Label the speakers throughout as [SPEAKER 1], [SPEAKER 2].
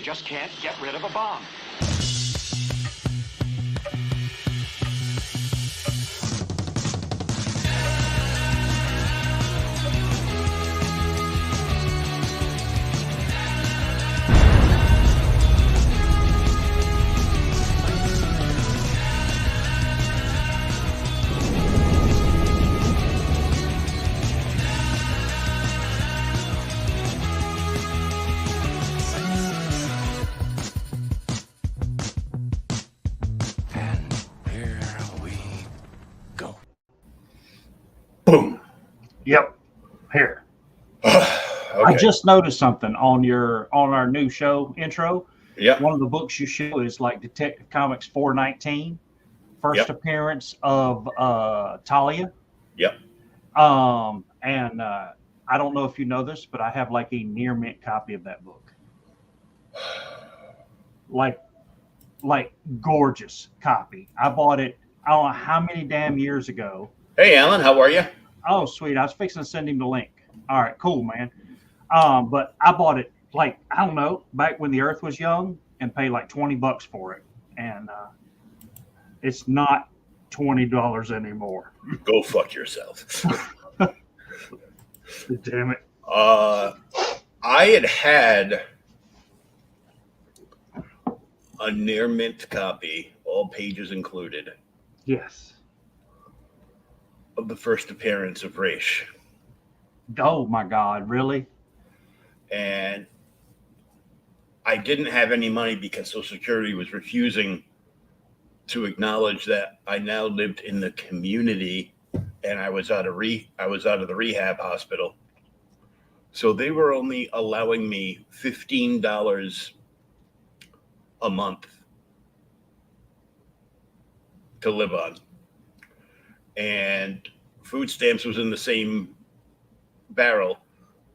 [SPEAKER 1] just can't get rid of a bomb.
[SPEAKER 2] Boom.
[SPEAKER 3] Yep. Here.
[SPEAKER 2] Okay.
[SPEAKER 3] I just noticed something on our new show intro.
[SPEAKER 2] Yep.
[SPEAKER 3] One of the books you show is like Detective Comics 419, first appearance of Talia.
[SPEAKER 2] Yep.
[SPEAKER 3] And I don't know if you know this, but I have like a near mint copy of that book. Like gorgeous copy. I bought it, I don't know how many damn years ago.
[SPEAKER 2] Hey, Alan, how are you?
[SPEAKER 3] Oh, sweet. I was fixing to send him the link. All right, cool, man. But I bought it like, I don't know, back when the earth was young and paid like $20 for it. And it's not $20 anymore.
[SPEAKER 2] Go fuck yourself.
[SPEAKER 3] Damn it.
[SPEAKER 2] I had a near mint copy, all pages included.
[SPEAKER 3] Yes.
[SPEAKER 2] Of the first appearance of Raish.
[SPEAKER 3] Oh my God, really?
[SPEAKER 2] And I didn't have any money because Social Security was refusing to acknowledge that I now lived in the community and I was out of the rehab hospital. So they were only allowing me $15 a month to live on. And food stamps was in the same barrel,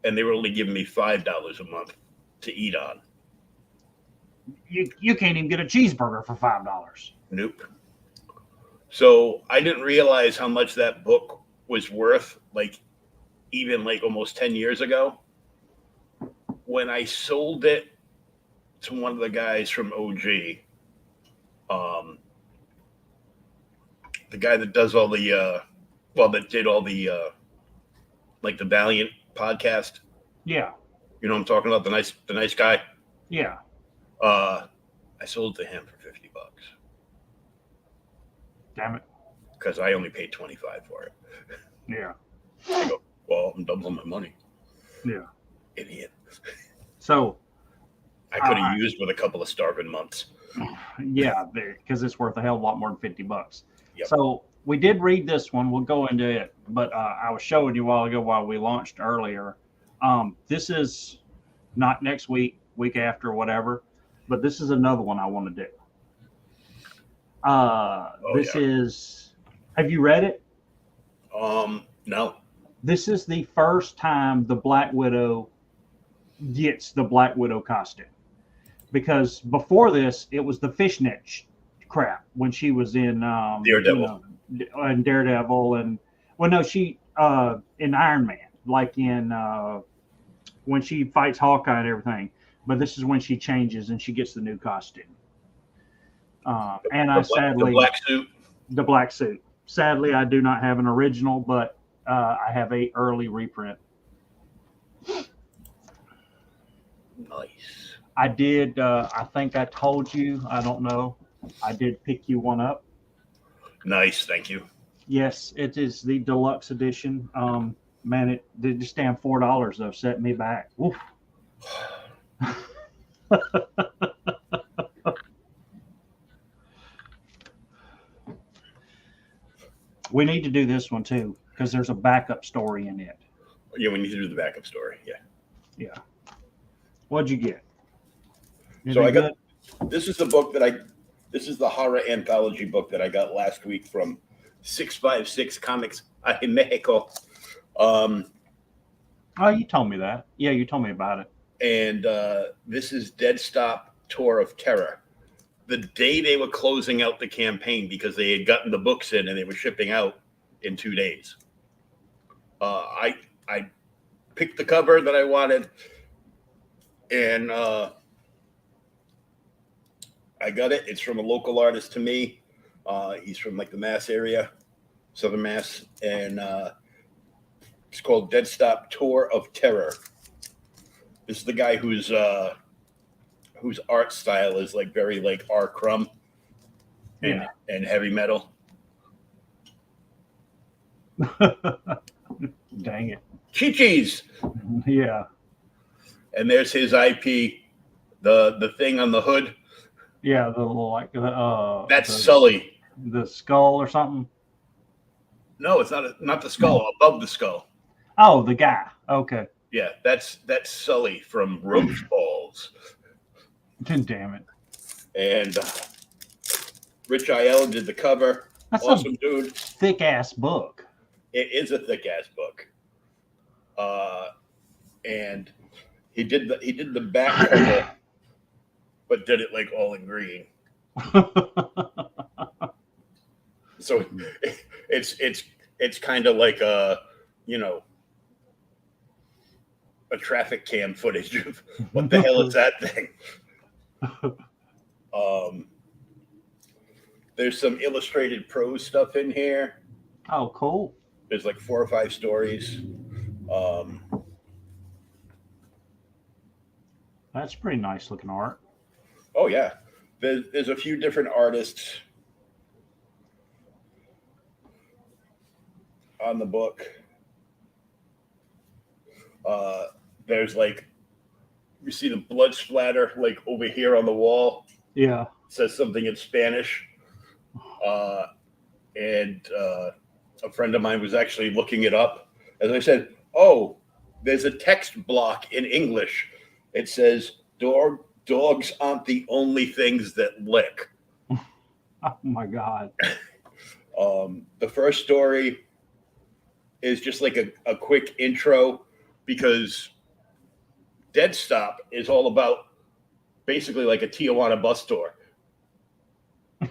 [SPEAKER 2] and they were only giving me $5 a month to eat on.
[SPEAKER 3] You can't even get a cheeseburger for $5.
[SPEAKER 2] Nope. So I didn't realize how much that book was worth, like even like almost 10 years ago. When I sold it to one of the guys from OG, the guy that does all the that did all the like the Valiant podcast.
[SPEAKER 3] Yeah.
[SPEAKER 2] You know what I'm talking about? The nice guy.
[SPEAKER 3] Yeah.
[SPEAKER 2] I sold it to him for $50.
[SPEAKER 3] Damn it.
[SPEAKER 2] Because I only paid $25 for it.
[SPEAKER 3] Yeah.
[SPEAKER 2] I go, well, I'm doubling my money.
[SPEAKER 3] Yeah.
[SPEAKER 2] Idiot.
[SPEAKER 3] So
[SPEAKER 2] I could have used with a couple of starving months.
[SPEAKER 3] Yeah, because it's worth a hell of a lot more than $50.
[SPEAKER 2] Yep.
[SPEAKER 3] So we did read this one. We'll go into it, but I was showing you a while ago while we launched earlier. This is not next week, week after, whatever, but this is another one I want to do. This is. Have you read it?
[SPEAKER 2] No.
[SPEAKER 3] This is the first time the Black Widow gets the Black Widow costume, because before this it was the fishnet crap when she was in
[SPEAKER 2] Daredevil.
[SPEAKER 3] And Daredevil, and she in Iron Man, like in when she fights Hawkeye and everything. But this is when she changes and she gets the new costume. The black suit. Sadly, I do not have an original, but I have a early reprint.
[SPEAKER 2] Nice.
[SPEAKER 3] I did. I think I told you. I don't know. I did pick you one up.
[SPEAKER 2] Nice. Thank you.
[SPEAKER 3] Yes, it is the deluxe edition. Man, it did just damn $4 though set me back. Oof. We need to do this one too, because there's a backup story in it.
[SPEAKER 2] Yeah, we need to do the backup story. Yeah.
[SPEAKER 3] Yeah. What'd you get?
[SPEAKER 2] So I got, this is the book this is the horror anthology book that I got last week from 656 Comics in Mexico.
[SPEAKER 3] Oh, you told me that. Yeah, you told me about it.
[SPEAKER 2] And this is Dead Stop Tour of Terror. The day they were closing out the campaign, because they had gotten the books in and they were shipping out in 2 days. I picked the cover that I wanted, and I got it. It's from a local artist to me. He's from like the Mass area, Southern Mass, and it's called Dead Stop Tour of Terror. This is the guy whose art style is like very like R. Crumb and heavy metal.
[SPEAKER 3] Dang it.
[SPEAKER 2] Chi-Chi's.
[SPEAKER 3] Yeah.
[SPEAKER 2] And there's his IP, the thing on the hood.
[SPEAKER 3] Yeah, the little like
[SPEAKER 2] That's Sully.
[SPEAKER 3] The skull or something.
[SPEAKER 2] No, it's not the skull. Above the skull.
[SPEAKER 3] Oh, the guy. Okay.
[SPEAKER 2] Yeah, that's Sully from Roach Balls.
[SPEAKER 3] Damn it.
[SPEAKER 2] And Rich Aiello did the cover.
[SPEAKER 3] That's
[SPEAKER 2] awesome dude.
[SPEAKER 3] Thick ass book.
[SPEAKER 2] It is a thick ass book. And he did the back cover, but did it like all in green. So it's kind of like a traffic cam footage of what the hell is that thing. There's some illustrated prose stuff in here.
[SPEAKER 3] Oh, cool.
[SPEAKER 2] There's like 4 or 5 stories.
[SPEAKER 3] That's pretty nice looking art.
[SPEAKER 2] Oh yeah, there's a few different artists on the book. There's like, you see the blood splatter like over here on the wall.
[SPEAKER 3] Yeah.
[SPEAKER 2] It says something in Spanish. And a friend of mine was actually looking it up. As I said, oh, there's a text block in English. It says, dogs aren't the only things that lick.
[SPEAKER 3] Oh my God.
[SPEAKER 2] The first story is just like a quick intro, because Dead Stop is all about basically like a Tijuana bus tour.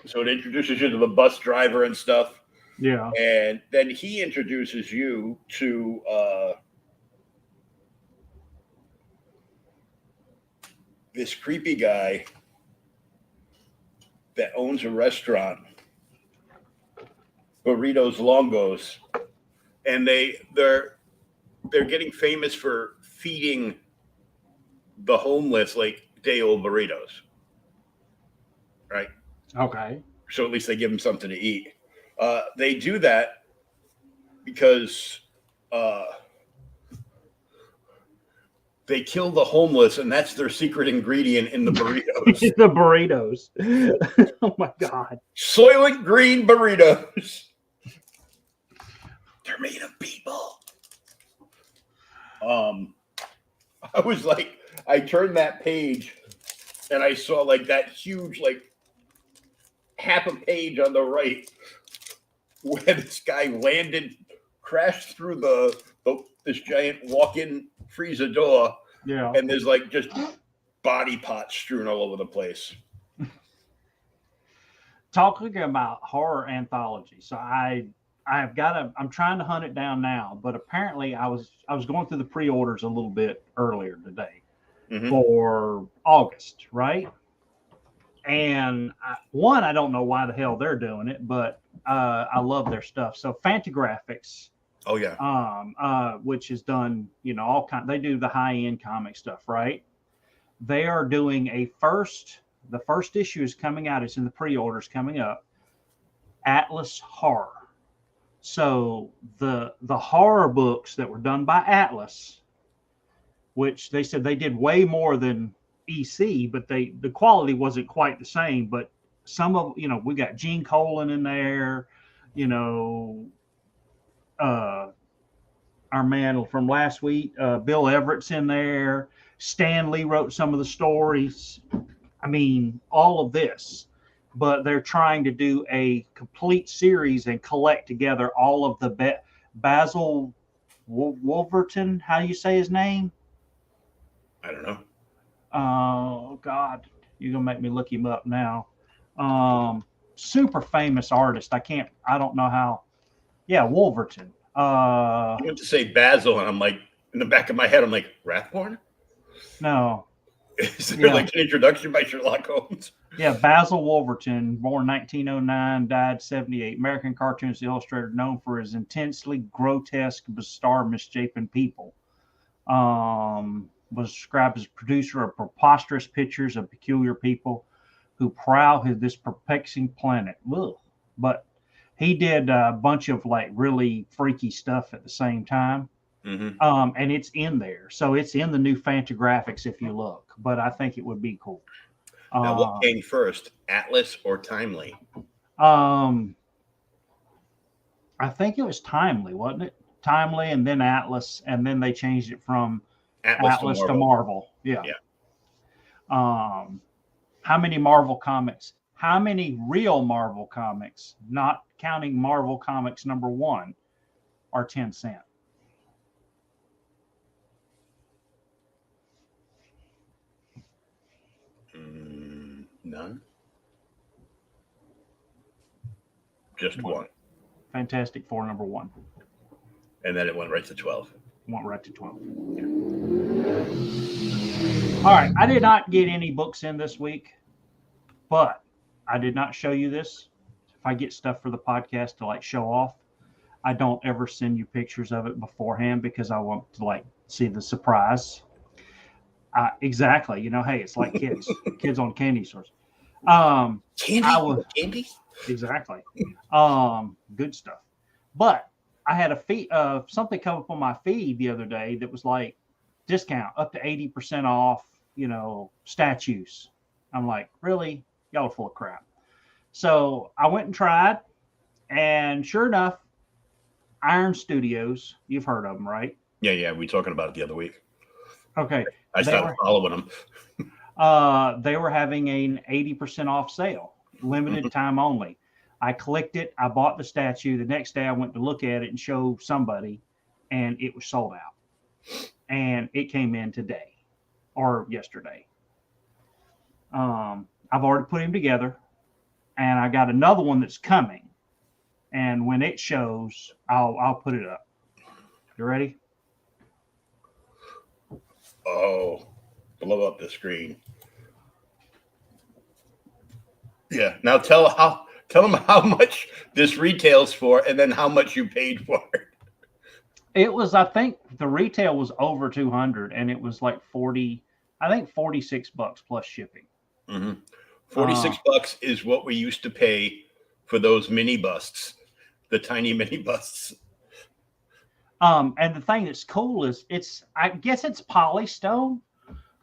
[SPEAKER 2] So it introduces you to the bus driver and stuff.
[SPEAKER 3] Yeah.
[SPEAKER 2] And then he introduces you to this creepy guy that owns a restaurant, Burritos Longos, and they're getting famous for feeding the homeless like day-old burritos, right?
[SPEAKER 3] Okay.
[SPEAKER 2] So at least they give them something to eat. They do that because they kill the homeless, and that's their secret ingredient in the burritos.
[SPEAKER 3] The burritos. Oh my God.
[SPEAKER 2] Soylent Green burritos. They're made of people. I was like, I turned that page and I saw like that huge, like half a page on the right where this guy landed, crashed through this giant walk-in freezer door.
[SPEAKER 3] Yeah.
[SPEAKER 2] And there's like just body parts strewn all over the place.
[SPEAKER 3] Talking about horror anthology. So I'm trying to hunt it down now, but apparently I was going through the pre-orders a little bit earlier today for August, right? And I don't know why the hell they're doing it, but I love their stuff. So Fantagraphics,
[SPEAKER 2] oh yeah,
[SPEAKER 3] which is done, all kind. They do the high-end comic stuff, right? They are doing the first issue is coming out. It's in the pre-orders coming up. Atlas Horror. So the horror books that were done by Atlas, which they said they did way more than EC, but the quality wasn't quite the same. But some of, we got Gene Colan in there, our man from last week, Bill Everett's in there. Stan Lee wrote some of the stories. I mean, all of this. But they're trying to do a complete series and collect together all of the Basil Wolverton. How do you say his name?
[SPEAKER 2] I don't know.
[SPEAKER 3] Oh God, you're gonna make me look him up now. Super famous artist. I don't know how. Yeah, Wolverton.
[SPEAKER 2] I went to say Basil, and I'm like, in the back of my head, I'm like, Rathborn?
[SPEAKER 3] No.
[SPEAKER 2] Is there like an introduction by Sherlock Holmes?
[SPEAKER 3] Yeah, Basil Wolverton, born 1909, died 78. American cartoonist illustrator known for his intensely grotesque, bizarre, misshapen people. Was described as producer of preposterous pictures of peculiar people who prowl this perplexing planet. Ugh. But he did a bunch of like really freaky stuff at the same time.
[SPEAKER 2] Mm-hmm.
[SPEAKER 3] And it's in there. So it's in the new Fantagraphics if you look. But I think it would be cool.
[SPEAKER 2] Now, what came first, Atlas or Timely?
[SPEAKER 3] I think it was Timely, wasn't it? Timely and then Atlas, and then they changed it from Atlas to Marvel. Yeah. How many Marvel comics? How many real Marvel comics, not counting Marvel Comics #1, are 10 cents?
[SPEAKER 2] None. Just one.
[SPEAKER 3] Fantastic Four #1.
[SPEAKER 2] And then it went right to 12.
[SPEAKER 3] Went right to 12. Yeah. All right. I did not get any books in this week, but I did not show you this. If I get stuff for the podcast to like show off, I don't ever send you pictures of it beforehand because I want to like see the surprise. Exactly. You know, hey, it's like kids on candy stores.
[SPEAKER 2] Candy?
[SPEAKER 3] Exactly. Good stuff. But I had a feed, something come up on my feed the other day that was like discount up to 80% off, statues. I'm like, really? Y'all are full of crap. So I went and tried, and sure enough, Iron Studios, you've heard of them, right?
[SPEAKER 2] Yeah. We were talking about it the other week.
[SPEAKER 3] Okay.
[SPEAKER 2] I started following them.
[SPEAKER 3] They were having an 80% off sale, limited time only. I clicked it. I bought the statue. The next day I went to look at it and show somebody, and it was sold out. And it came in today or yesterday. I've already put him together, and I got another one that's coming. And when it shows, I'll put it up. You ready?
[SPEAKER 2] Oh, blow up the screen. Yeah. Now tell them how much this retails for, and then how much you paid for it.
[SPEAKER 3] It was, I think the retail was over 200, and it was like 40. I think $46 plus shipping.
[SPEAKER 2] Mm-hmm. $46 is what we used to pay for those mini busts, the tiny mini busts.
[SPEAKER 3] And the thing that's cool is I guess it's polystone,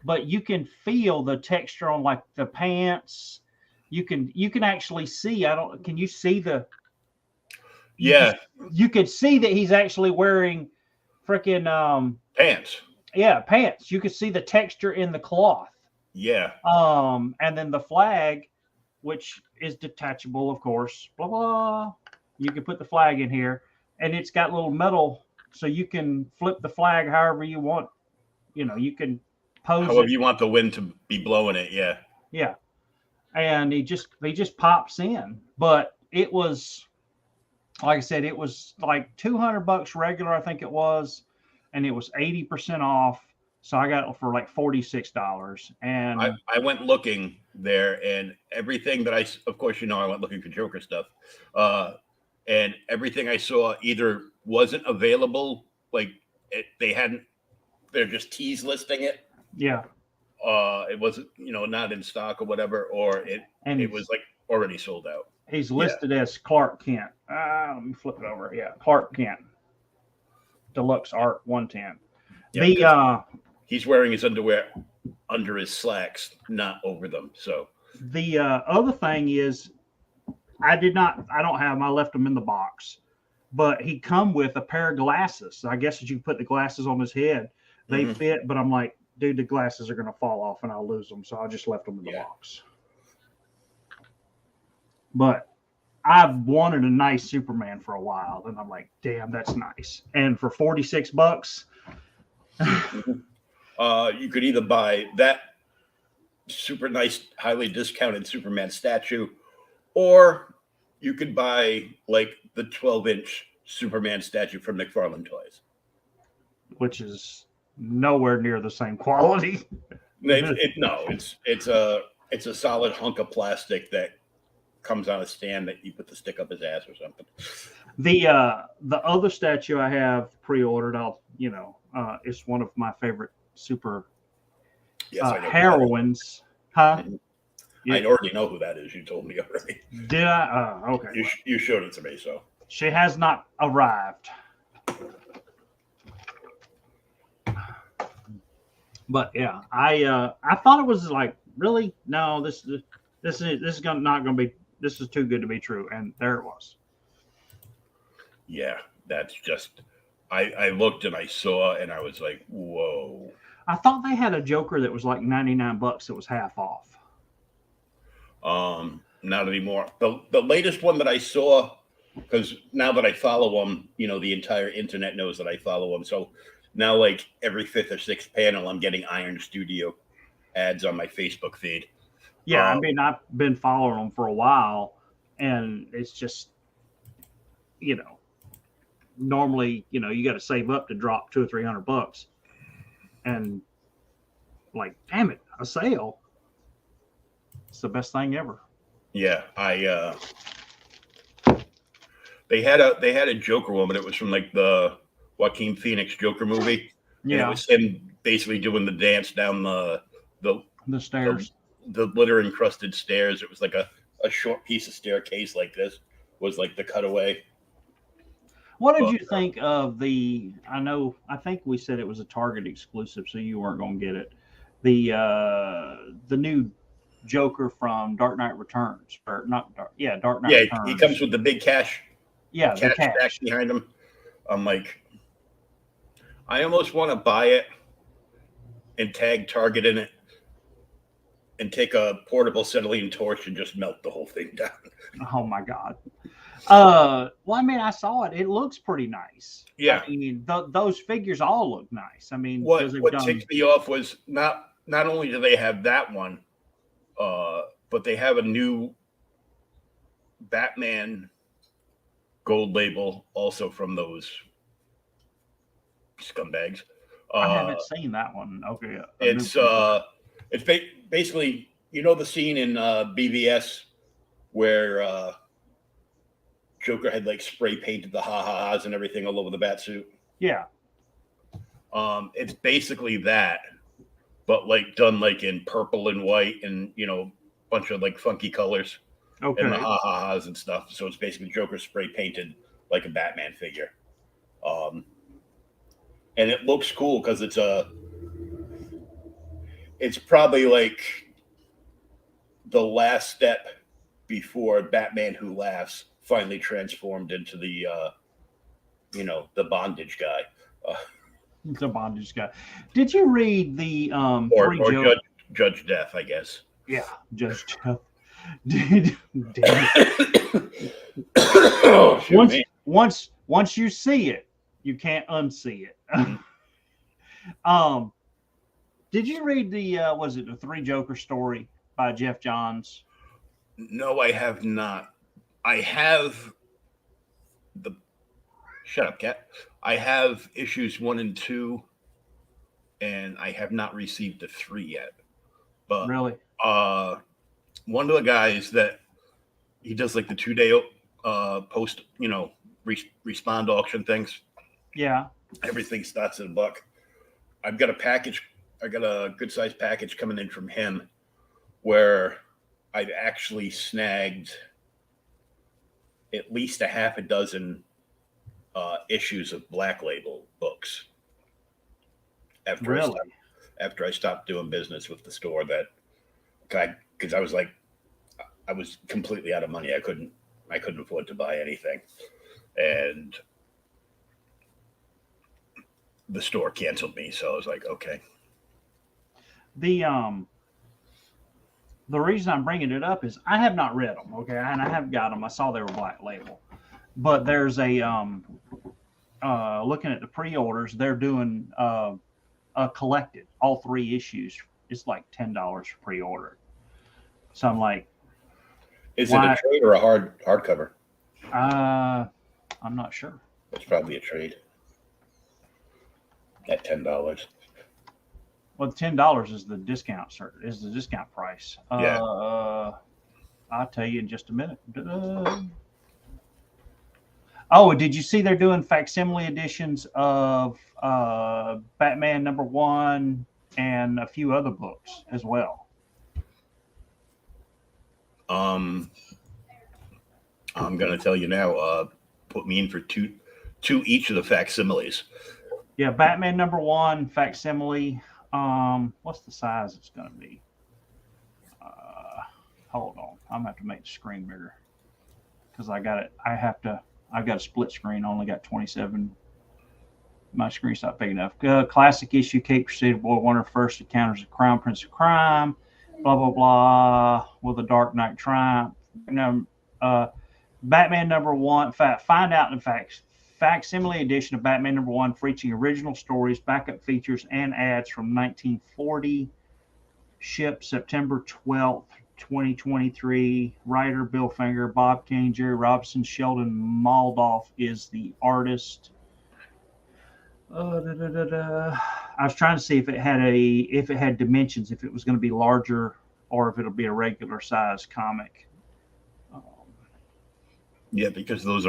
[SPEAKER 3] but you can feel the texture on like the pants. You can actually see. Can you see the?
[SPEAKER 2] Yeah.
[SPEAKER 3] You could see that he's actually wearing freaking
[SPEAKER 2] pants.
[SPEAKER 3] Yeah, pants. You could see the texture in the cloth.
[SPEAKER 2] Yeah.
[SPEAKER 3] And then the flag, which is detachable, of course. Blah blah. You can put the flag in here, and it's got little metal. So you can flip the flag however you want. You can pose
[SPEAKER 2] however you want the wind to be blowing it. Yeah.
[SPEAKER 3] Yeah. And he just pops in. But it was, like I said, it was like $200 regular, I think it was. And it was 80% off. So I got it for like $46. And
[SPEAKER 2] I went looking there, and everything that of course, I went looking for Joker stuff. And everything I saw either wasn't available, like they're just tease listing it.
[SPEAKER 3] Yeah.
[SPEAKER 2] It wasn't, not in stock or whatever, or it was like already sold out.
[SPEAKER 3] He's listed as Clark Kent. Let me flip it over. Yeah, Clark Kent. Deluxe Art 110. Yeah,
[SPEAKER 2] he's wearing his underwear under his slacks, not over them. So
[SPEAKER 3] the other thing is, I don't have them. I left them in the box, but he come with a pair of glasses. So I guess as you put the glasses on his head, they fit. But I'm like, dude, the glasses are going to fall off and I'll lose them. So I just left them in the box. But I've wanted a nice Superman for a while, and I'm like, damn, that's nice. And for $46,
[SPEAKER 2] you could either buy that super nice, highly discounted Superman statue, or you could buy like the 12-inch Superman statue from McFarlane Toys,
[SPEAKER 3] which is nowhere near the same quality.
[SPEAKER 2] It's a solid hunk of plastic that comes on a stand that you put the stick up his ass or something.
[SPEAKER 3] The other statue I have pre-ordered, it's one of my favorite super heroines. Huh?
[SPEAKER 2] Mm-hmm. I already know who that is. You told me already.
[SPEAKER 3] Did I? Okay.
[SPEAKER 2] You showed it to me, so.
[SPEAKER 3] She has not arrived. But yeah, I thought it was like, really? No, this is not going to be. This is too good to be true, and there it was.
[SPEAKER 2] Yeah, that's just. I looked and I saw and I was like, whoa.
[SPEAKER 3] I thought they had a Joker that was like $99 that was half off.
[SPEAKER 2] Not anymore. The latest one that I saw, because now that I follow them, the entire internet knows that I follow them. So now, like every fifth or sixth panel, I'm getting Iron Studio ads on my Facebook feed.
[SPEAKER 3] Yeah, I mean, I've been following them for a while, and it's just, normally, you got to save up to drop $200 or $300, and like, damn it, a sale. It's the best thing ever.
[SPEAKER 2] Yeah, they had a Joker one, but it was from like the Joaquin Phoenix Joker movie. Yeah, and it was him basically doing the dance down the
[SPEAKER 3] stairs,
[SPEAKER 2] the litter encrusted stairs. It was like a short piece of staircase like this was like the cutaway.
[SPEAKER 3] What did you think of I think we said it was a Target exclusive, so you weren't going to get it. The new Joker from Dark Knight Returns, or not Dark Knight Returns.
[SPEAKER 2] Yeah, he comes with the big cash.
[SPEAKER 3] Yeah, the cash
[SPEAKER 2] back behind him. I'm like, I almost want to buy it and tag Target in it and take a portable acetylene torch and just melt the whole thing down.
[SPEAKER 3] Oh my God. Well, I mean, I saw it. It looks pretty nice.
[SPEAKER 2] Yeah.
[SPEAKER 3] I mean, those figures all look nice. I mean,
[SPEAKER 2] what ticked me off was not only do they have that one, but they have a new Batman gold label also from those scumbags.
[SPEAKER 3] I haven't seen that one. Okay.
[SPEAKER 2] It's basically, the scene in BVS where Joker had like spray painted the ha-ha-has and everything all over the bat suit.
[SPEAKER 3] Yeah.
[SPEAKER 2] It's basically that, but like done like in purple and white and bunch of like funky colors. Okay. And the ha-ha-has and stuff. So it's basically Joker spray painted like a Batman figure. And it looks cool because it's probably like the last step before Batman Who Laughs finally transformed into the bondage guy.
[SPEAKER 3] The bondage guy. Did you read the
[SPEAKER 2] or Judge Death, I guess.
[SPEAKER 3] Yeah, Judge Death. Once you see it, you can't unsee it. Did you read the Three Joker story by Jeff Johns?
[SPEAKER 2] No, I have not. I have shut up, cat. I have issues 1 and 2, and I have not received the 3 yet. But
[SPEAKER 3] really,
[SPEAKER 2] one of the guys that he does like the 2-day post, respond auction things.
[SPEAKER 3] Yeah.
[SPEAKER 2] Everything starts at $1. I've got a package. I got a good sized package coming in from him where I've actually snagged at least a half a dozen issues of Black Label books. After I stopped doing business with the store because I was like, I was completely out of money. I couldn't afford to buy anything. And the store canceled me. So I was like, okay.
[SPEAKER 3] The reason I'm bringing it up is I have not read them. Okay. And I have got them. I saw they were Black Label, but there's a, looking at the pre-orders, they're doing, collected all 3 issues. It's like $10 pre-order. So I'm like,
[SPEAKER 2] is it a trade or a hardcover?
[SPEAKER 3] I'm not sure.
[SPEAKER 2] It's probably a trade at $10.
[SPEAKER 3] Well, $10 is the discount, sir. Is the discount price.
[SPEAKER 2] Yeah.
[SPEAKER 3] I'll tell you in just a minute. Oh, did you see they're doing facsimile editions of Batman #1 and a few other books as well?
[SPEAKER 2] I'm gonna tell you now. Put me in for two each of the facsimiles.
[SPEAKER 3] Yeah, Batman #1 facsimile. What's the size it's going to be? Hold on, I'm gonna have to make the screen bigger because I got it. I've got a split screen. I only got 27. My screen's not big enough. Classic issue. Kate Crusader Boy Wonder first encounters the Crown Prince of Crime. Blah blah blah. Will the Dark Knight triumph? Batman #1. Find out in fact. Facsimile edition of Batman #1 featuring original stories, backup features, and ads from 1940. Shipped September 12th, 2023. Writer Bill Finger, Bob Kane, Jerry Robinson, Sheldon Moldoff is the artist. I was trying to see if it had dimensions, if it was going to be larger or if it'll be a regular size comic.
[SPEAKER 2] Yeah, because those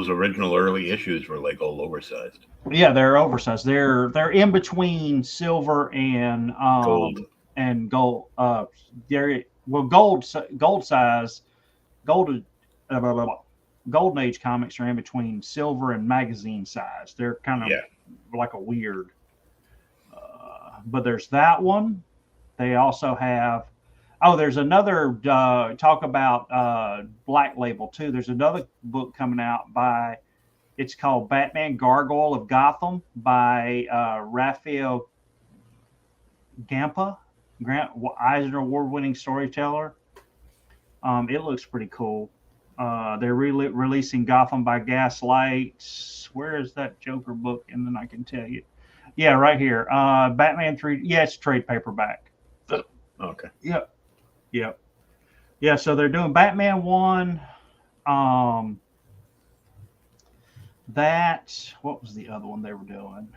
[SPEAKER 2] original early issues were like all oversized.
[SPEAKER 3] Yeah, they're oversized. They're in between silver and
[SPEAKER 2] Gold.
[SPEAKER 3] And gold. Gold size. Golden Age comics are in between silver and magazine size. They're kind of like a weird. But there's that one. They also have. Oh, there's another talk about Black Label too. There's another book coming out by. It's called Batman Gargoyle of Gotham by Raphael Grant Eisner Award-winning storyteller. It looks pretty cool. They're releasing Gotham by Gaslight. Where is that Joker book? And then I can tell you. Yeah, right here. Batman 3. Yeah, it's trade paperback.
[SPEAKER 2] Okay.
[SPEAKER 3] Yep. Yeah, so they're doing Batman 1. What was the other one they were doing?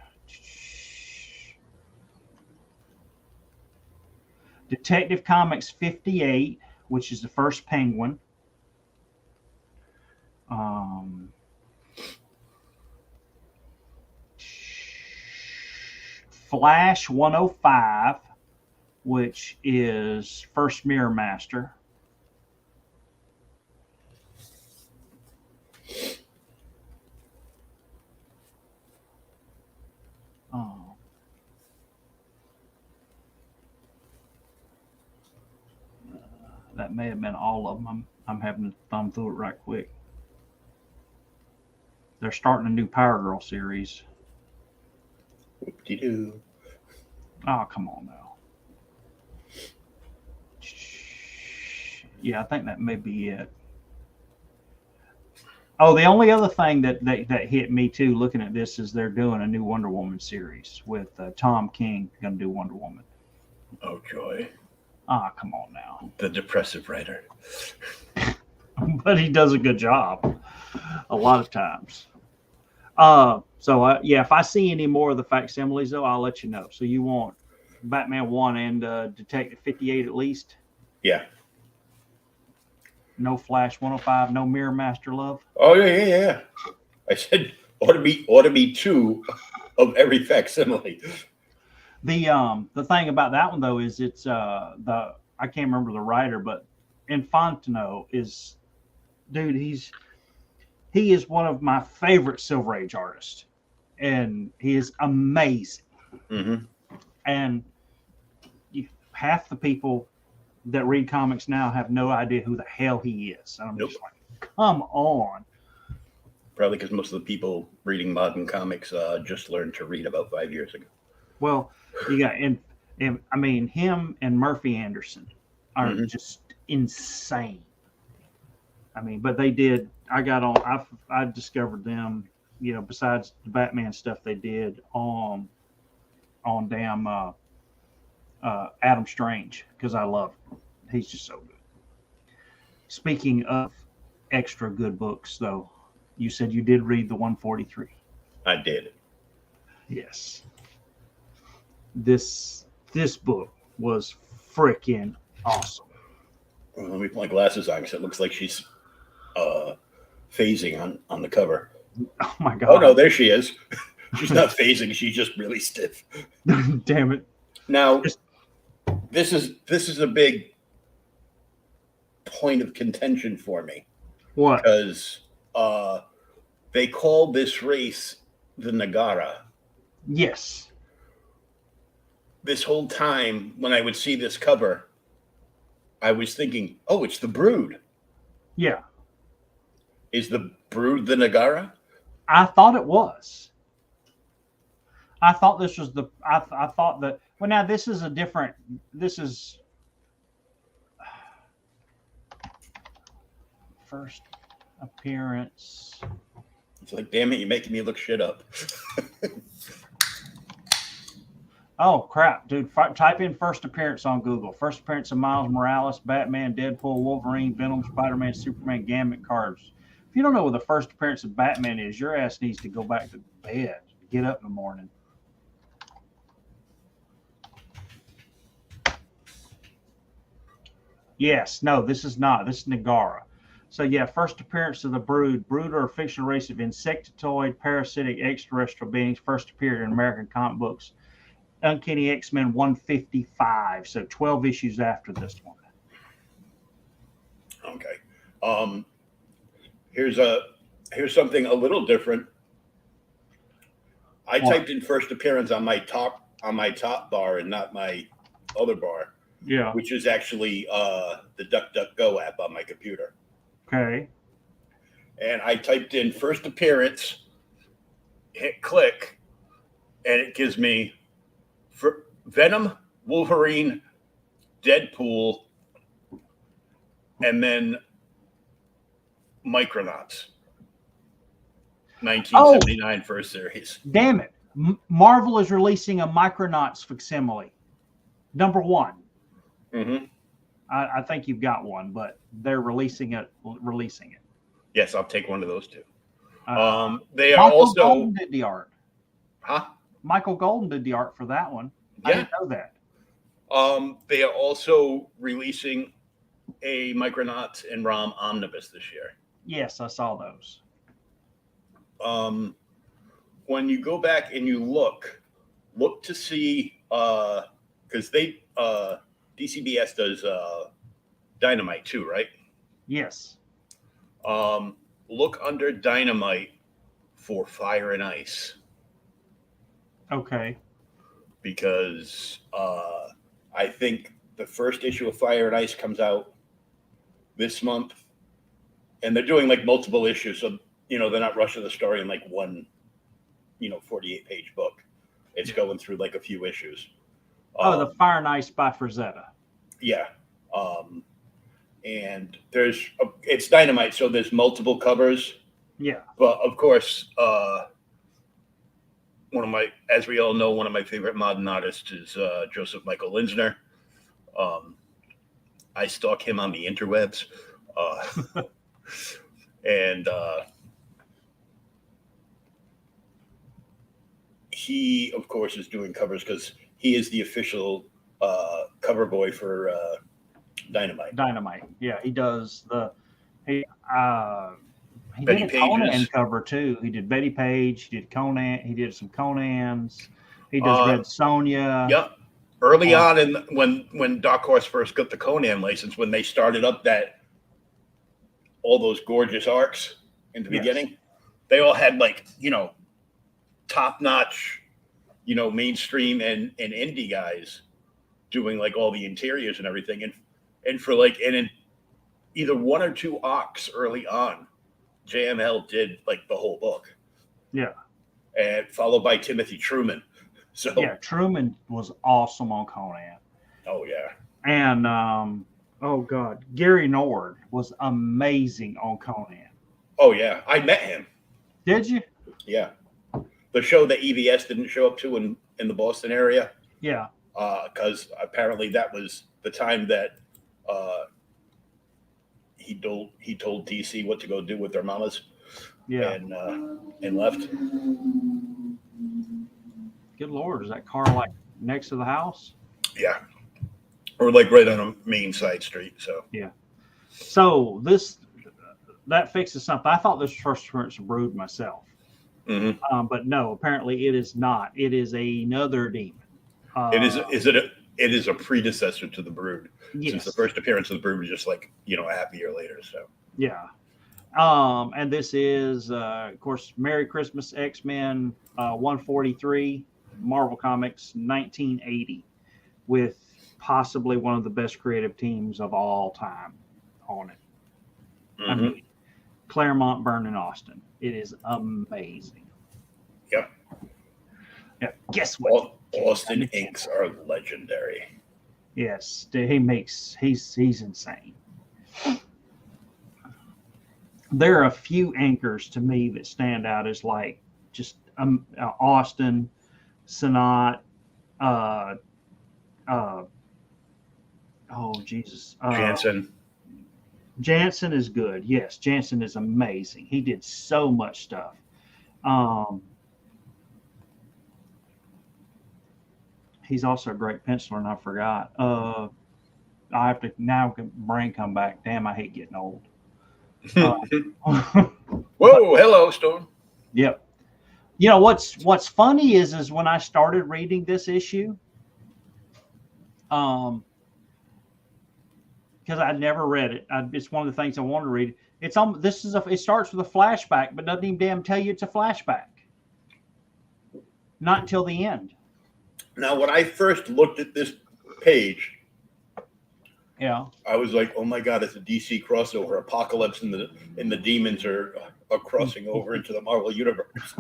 [SPEAKER 3] Detective Comics 58, which is the first Penguin. Flash 105, which is first Mirror Master. That may have been all of them. I'm having to thumb through it right quick. They're starting a new Power Girl series.
[SPEAKER 2] Whoop-de-doo.
[SPEAKER 3] Oh, come on now. Yeah, I think that may be it. Oh, the only other thing that hit me too, looking at this, is they're doing a new Wonder Woman series with Tom King going to do Wonder Woman.
[SPEAKER 2] Oh, joy.
[SPEAKER 3] Ah, come on now.
[SPEAKER 2] The depressive writer.
[SPEAKER 3] But he does a good job a lot of times. If I see any more of the facsimiles, though, I'll let you know. So you want Batman 1 and Detective 58 at least?
[SPEAKER 2] Yeah.
[SPEAKER 3] No Flash 105, no Mirror Master love?
[SPEAKER 2] Oh, yeah. I said ought to be two of every facsimile.
[SPEAKER 3] The thing about that one though is it's I can't remember the writer, but Infantino is, dude, he is one of my favorite Silver Age artists, and he is amazing.
[SPEAKER 2] Mm-hmm.
[SPEAKER 3] And half the people that read comics now have no idea who the hell he is. And I'm just like, come on.
[SPEAKER 2] Probably because most of the people reading modern comics just learned to read about 5 years ago. Well,
[SPEAKER 3] you got, and I mean, him and Murphy Anderson are just insane. I mean, but they did. I discovered them, besides the Batman stuff they did on damn Adam Strange, because I love him. He's just so good. Speaking of extra good books, though, you said you did read the 143.
[SPEAKER 2] I did.
[SPEAKER 3] Yes. This This book was freaking awesome.
[SPEAKER 2] Well, let me put my glasses on because it looks like she's phasing on the cover.
[SPEAKER 3] Oh my god!
[SPEAKER 2] Oh no, there she is. She's not phasing; she's just really stiff.
[SPEAKER 3] Damn it!
[SPEAKER 2] Now, this is a big point of contention for me.
[SPEAKER 3] What?
[SPEAKER 2] Because they call this race the Nagara.
[SPEAKER 3] Yes.
[SPEAKER 2] This whole time, when I would see this cover, I was thinking, "Oh, it's the Brood."
[SPEAKER 3] Yeah.
[SPEAKER 2] Is the Brood the Nagara?
[SPEAKER 3] I thought it was. I thought this was the. I thought that. Well, now this is a different. This is first appearance.
[SPEAKER 2] It's like, damn it, you're making me look shit up.
[SPEAKER 3] Oh crap, dude! Type in first appearance on Google. First appearance of Miles Morales, Batman, Deadpool, Wolverine, Venom, Spider-Man, Superman, Gambit cards. If you don't know what the first appearance of Batman is, your ass needs to go back to bed. Get up in the morning. Yes, no, this is not. This is Nagara. So yeah, first appearance of the Brood. Brood are a fictional race of insectoid, parasitic, extraterrestrial beings. First appeared in American comic books. Uncanny X-Men 155. So 12 issues after this one.
[SPEAKER 2] Okay. Here's something a little different. I typed in first appearance on my top bar and not my other bar.
[SPEAKER 3] Yeah.
[SPEAKER 2] Which is actually the DuckDuckGo app on my computer.
[SPEAKER 3] Okay.
[SPEAKER 2] And I typed in first appearance, hit click, and it gives me Venom, Wolverine, Deadpool, and then Micronauts. 1979 first series.
[SPEAKER 3] Damn it. Marvel is releasing a Micronauts facsimile. Number 1.
[SPEAKER 2] Mm-hmm.
[SPEAKER 3] I think you've got one, but they're releasing it.
[SPEAKER 2] Yes, I'll take one of those too. They are
[SPEAKER 3] Michael
[SPEAKER 2] also
[SPEAKER 3] Golden did the art.
[SPEAKER 2] Huh?
[SPEAKER 3] Michael Golden did the art for that one.
[SPEAKER 2] Yeah.
[SPEAKER 3] I didn't know that.
[SPEAKER 2] They are also releasing a Micronauts and ROM omnibus this year.
[SPEAKER 3] Yes, I saw those.
[SPEAKER 2] When you go back and you look to see because they DCBS does Dynamite too, right?
[SPEAKER 3] Yes.
[SPEAKER 2] Look under Dynamite for Fire and Ice.
[SPEAKER 3] Okay.
[SPEAKER 2] Because I think the first issue of Fire and Ice comes out this month, and they're doing like multiple issues, so they're not rushing the story in like one 48-page book. It's going through like a few issues.
[SPEAKER 3] The Fire and Ice by Frazetta.
[SPEAKER 2] Yeah. And it's Dynamite, so there's multiple covers.
[SPEAKER 3] Yeah.
[SPEAKER 2] But of course, as we all know, one of my favorite modern artists is Joseph Michael Linsner. I stalk him on the interwebs. And he, of course, is doing covers because he is the official cover boy for Dynamite.
[SPEAKER 3] Dynamite. Yeah, he does he
[SPEAKER 2] Betty
[SPEAKER 3] did a Conan
[SPEAKER 2] Pages.
[SPEAKER 3] cover too. He did Betty Page. He did Conan. He did some Conans. He does Red Sonja.
[SPEAKER 2] Yep. Early on, and when Dark Horse first got the Conan license, when they started up all those gorgeous arcs in the beginning, they all had top notch, mainstream and indie guys doing like all the interiors and everything, and for in either one or two arcs early on, JML did like the whole book.
[SPEAKER 3] Yeah.
[SPEAKER 2] And followed by Timothy Truman. So
[SPEAKER 3] yeah, Truman was awesome on Conan.
[SPEAKER 2] Oh yeah.
[SPEAKER 3] And oh god, Gary Nord was amazing on Conan.
[SPEAKER 2] Oh yeah, I met him.
[SPEAKER 3] Did you?
[SPEAKER 2] Yeah. The show that EVS didn't show up to in the Boston area.
[SPEAKER 3] Yeah.
[SPEAKER 2] Because apparently that was the time that he told DC what to go do with their mamas.
[SPEAKER 3] Yeah.
[SPEAKER 2] And left.
[SPEAKER 3] Good Lord, is that car like next to the house?
[SPEAKER 2] or like right on a main side street. So
[SPEAKER 3] Yeah. So that fixes something. I thought this was first appearance of Brood myself, but no. Apparently, it is not. It is another demon.
[SPEAKER 2] it is. It is a predecessor to the Brood.
[SPEAKER 3] Yes.
[SPEAKER 2] Since the first appearance of the Brood was just like a half a year later. So
[SPEAKER 3] yeah. And this is, of course, Merry Christmas X-Men 143, Marvel Comics 1980, with possibly one of the best creative teams of all time on it. I mean, Claremont, Byrne, and Austin. It is amazing.
[SPEAKER 2] Yep.
[SPEAKER 3] Yeah. Guess what?
[SPEAKER 2] Austin inks are legendary.
[SPEAKER 3] Yes, he's insane. There are a few anchors to me that stand out as like just Austin, Sanat, oh Jesus, Jansen is good. Yes, Jansen is amazing. He did so much stuff. He's also a great penciler, and I forgot. I have to now brain come back. Damn, I hate getting old.
[SPEAKER 2] Whoa, hello, Storm.
[SPEAKER 3] Yep. You know what's funny is when I started reading this issue, because I'd never read it. It's one of the things I wanted to read. It starts with a flashback, but doesn't even damn tell you it's a flashback. Not until the end.
[SPEAKER 2] Now, when I first looked at this page,
[SPEAKER 3] yeah,
[SPEAKER 2] I was like, "Oh my God, it's a DC crossover! Apocalypse and the demons are crossing over into the Marvel universe."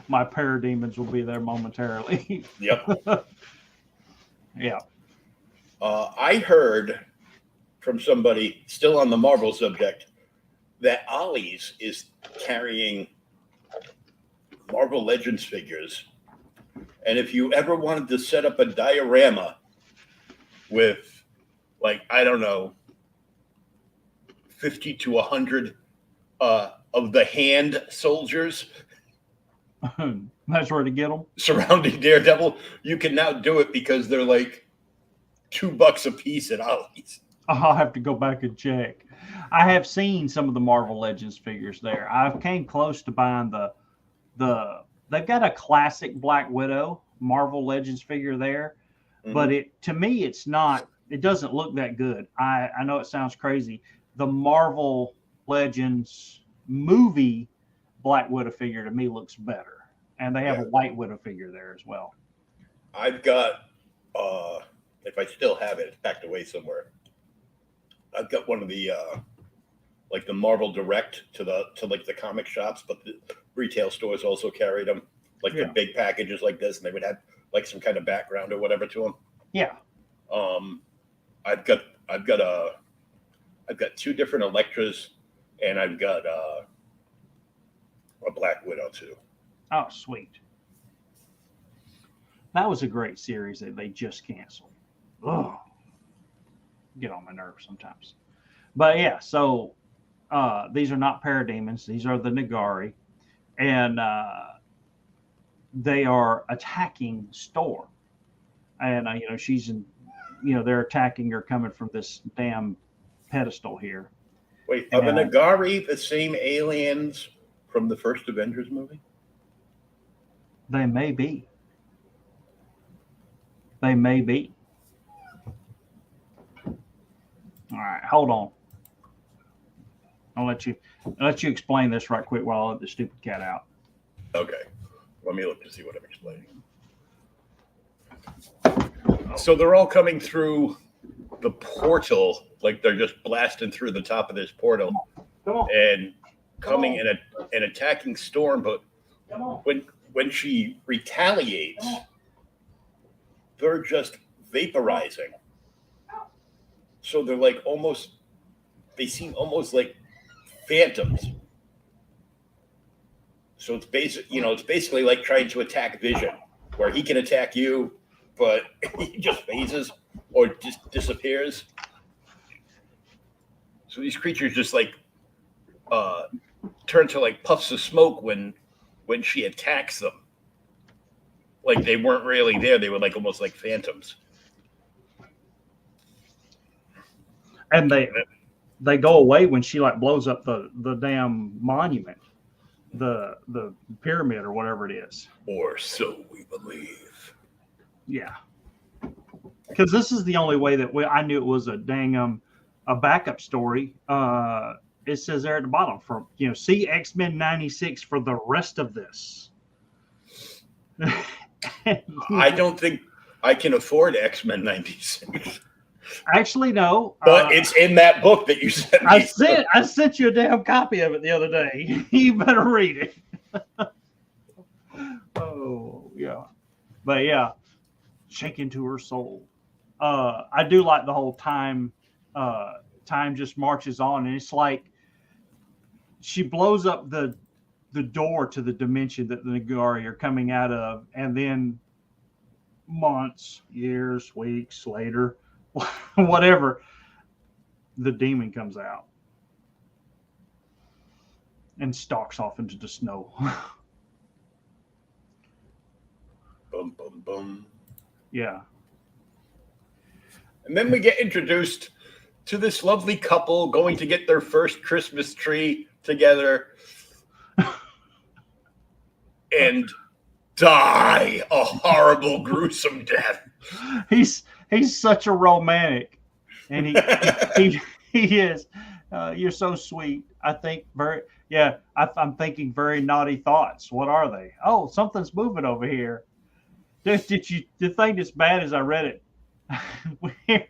[SPEAKER 3] My parademons will be there momentarily.
[SPEAKER 2] Yep.
[SPEAKER 3] Yeah.
[SPEAKER 2] I heard from somebody still on the Marvel subject that Ollie's is carrying Marvel Legends figures. And if you ever wanted to set up a diorama with, like, I don't know, 50 to 100 of the hand soldiers
[SPEAKER 3] that's where to get them
[SPEAKER 2] surrounding Daredevil, you can now do it because they're like $2 a piece at Ollie's.
[SPEAKER 3] I'll have to go back and check. I have seen some of the Marvel Legends figures there. I came close to buying they've got a classic Black Widow Marvel Legends figure there, but to me it doesn't look that good. I know it sounds crazy. The Marvel Legends movie Black Widow figure to me looks better, and they have a White Widow figure there as well.
[SPEAKER 2] I've got if I still have it, it's packed away somewhere. I've got one of the like the Marvel Direct to like the comic shops, but the retail stores also carried them, like the big packages like this, and they would have like some kind of background or whatever to them.
[SPEAKER 3] Yeah.
[SPEAKER 2] I've got 2 different Electras, and I've got a Black Widow too.
[SPEAKER 3] Oh, sweet. That was a great series that they just canceled. Oh, get on my nerves sometimes. But yeah, so these are not parademons. These are the Nagari. And they are attacking Storm. And, she's in, they're attacking her coming from this damn pedestal here.
[SPEAKER 2] Wait, are the Nagari the same aliens from the first Avengers movie?
[SPEAKER 3] They may be. They may be. All right, hold on. I'll let you explain this right quick while I let the stupid cat out.
[SPEAKER 2] Okay. Let me look to see what I'm explaining. So they're all coming through the portal, like they're just blasting through the top of this portal.
[SPEAKER 3] Come on.
[SPEAKER 2] And coming and attacking Storm, but when she retaliates, they're just vaporizing. So they're like they seem almost like phantoms. So it's basically like trying to attack Vision, where he can attack you, but he just phases or just disappears. So these creatures just like turn to like puffs of smoke when she attacks them. Like they weren't really there. They were like almost like phantoms.
[SPEAKER 3] And they go away when she like blows up the damn monument, the pyramid or whatever it is.
[SPEAKER 2] Or so we believe.
[SPEAKER 3] Yeah, because this is the only way that I knew it was a a backup story. It says there at the bottom for see X-Men 96 for the rest of this.
[SPEAKER 2] I don't think I can afford X-Men 96.
[SPEAKER 3] Actually, no.
[SPEAKER 2] But it's in that book that you sent me.
[SPEAKER 3] I sent you a damn copy of it the other day. You better read it. Oh yeah, but yeah, shake into her soul. I do like the whole time. Time just marches on, and it's like she blows up the door to the dimension that the Nagari are coming out of, and then months, years, weeks later, whatever, the demon comes out and stalks off into the snow.
[SPEAKER 2] Boom, boom, boom.
[SPEAKER 3] Yeah.
[SPEAKER 2] And then we get introduced to this lovely couple going to get their first Christmas tree together and die a horrible, gruesome death.
[SPEAKER 3] He's such a romantic, and he is. You're so sweet. I think I'm thinking very naughty thoughts. What are they? Oh, something's moving over here. Did you think as bad as I read it?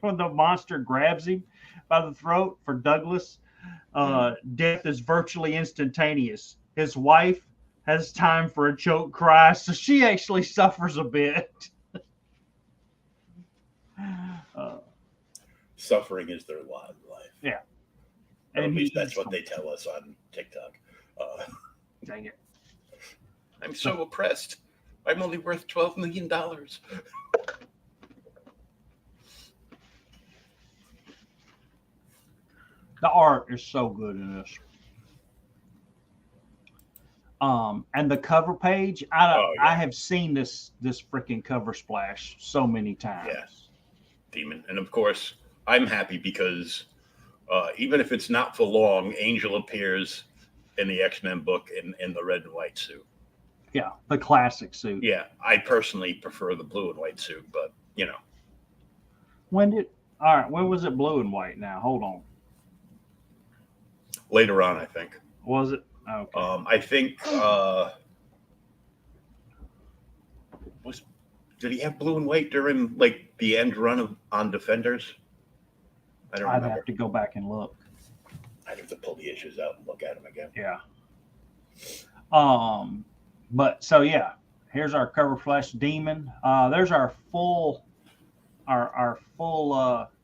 [SPEAKER 3] When the monster grabs him by the throat for Douglas, death is virtually instantaneous. His wife has time for a choke cry, so she actually suffers a bit.
[SPEAKER 2] Suffering is their lot in life.
[SPEAKER 3] Yeah.
[SPEAKER 2] And at least that's what they tell us on TikTok.
[SPEAKER 3] Dang it.
[SPEAKER 2] I'm so oppressed. I'm only worth $12 million.
[SPEAKER 3] The art is so good in this. And the cover page, I have seen this freaking cover splash so many times.
[SPEAKER 2] Yeah. Demon. And of course, I'm happy because even if it's not for long, Angel appears in the X-Men book in the red and white suit.
[SPEAKER 3] Yeah, the classic suit.
[SPEAKER 2] Yeah, I personally prefer the blue and white suit, but
[SPEAKER 3] When was it blue and white now? Hold on.
[SPEAKER 2] Later on, I think.
[SPEAKER 3] Was it? Okay.
[SPEAKER 2] I think did he have blue and white during like the end run on Defenders? I don't remember.
[SPEAKER 3] I'd have to go back and look.
[SPEAKER 2] I'd have to pull the issues out and look at them again.
[SPEAKER 3] Yeah. But so yeah, here's our cover flash demon. There's our full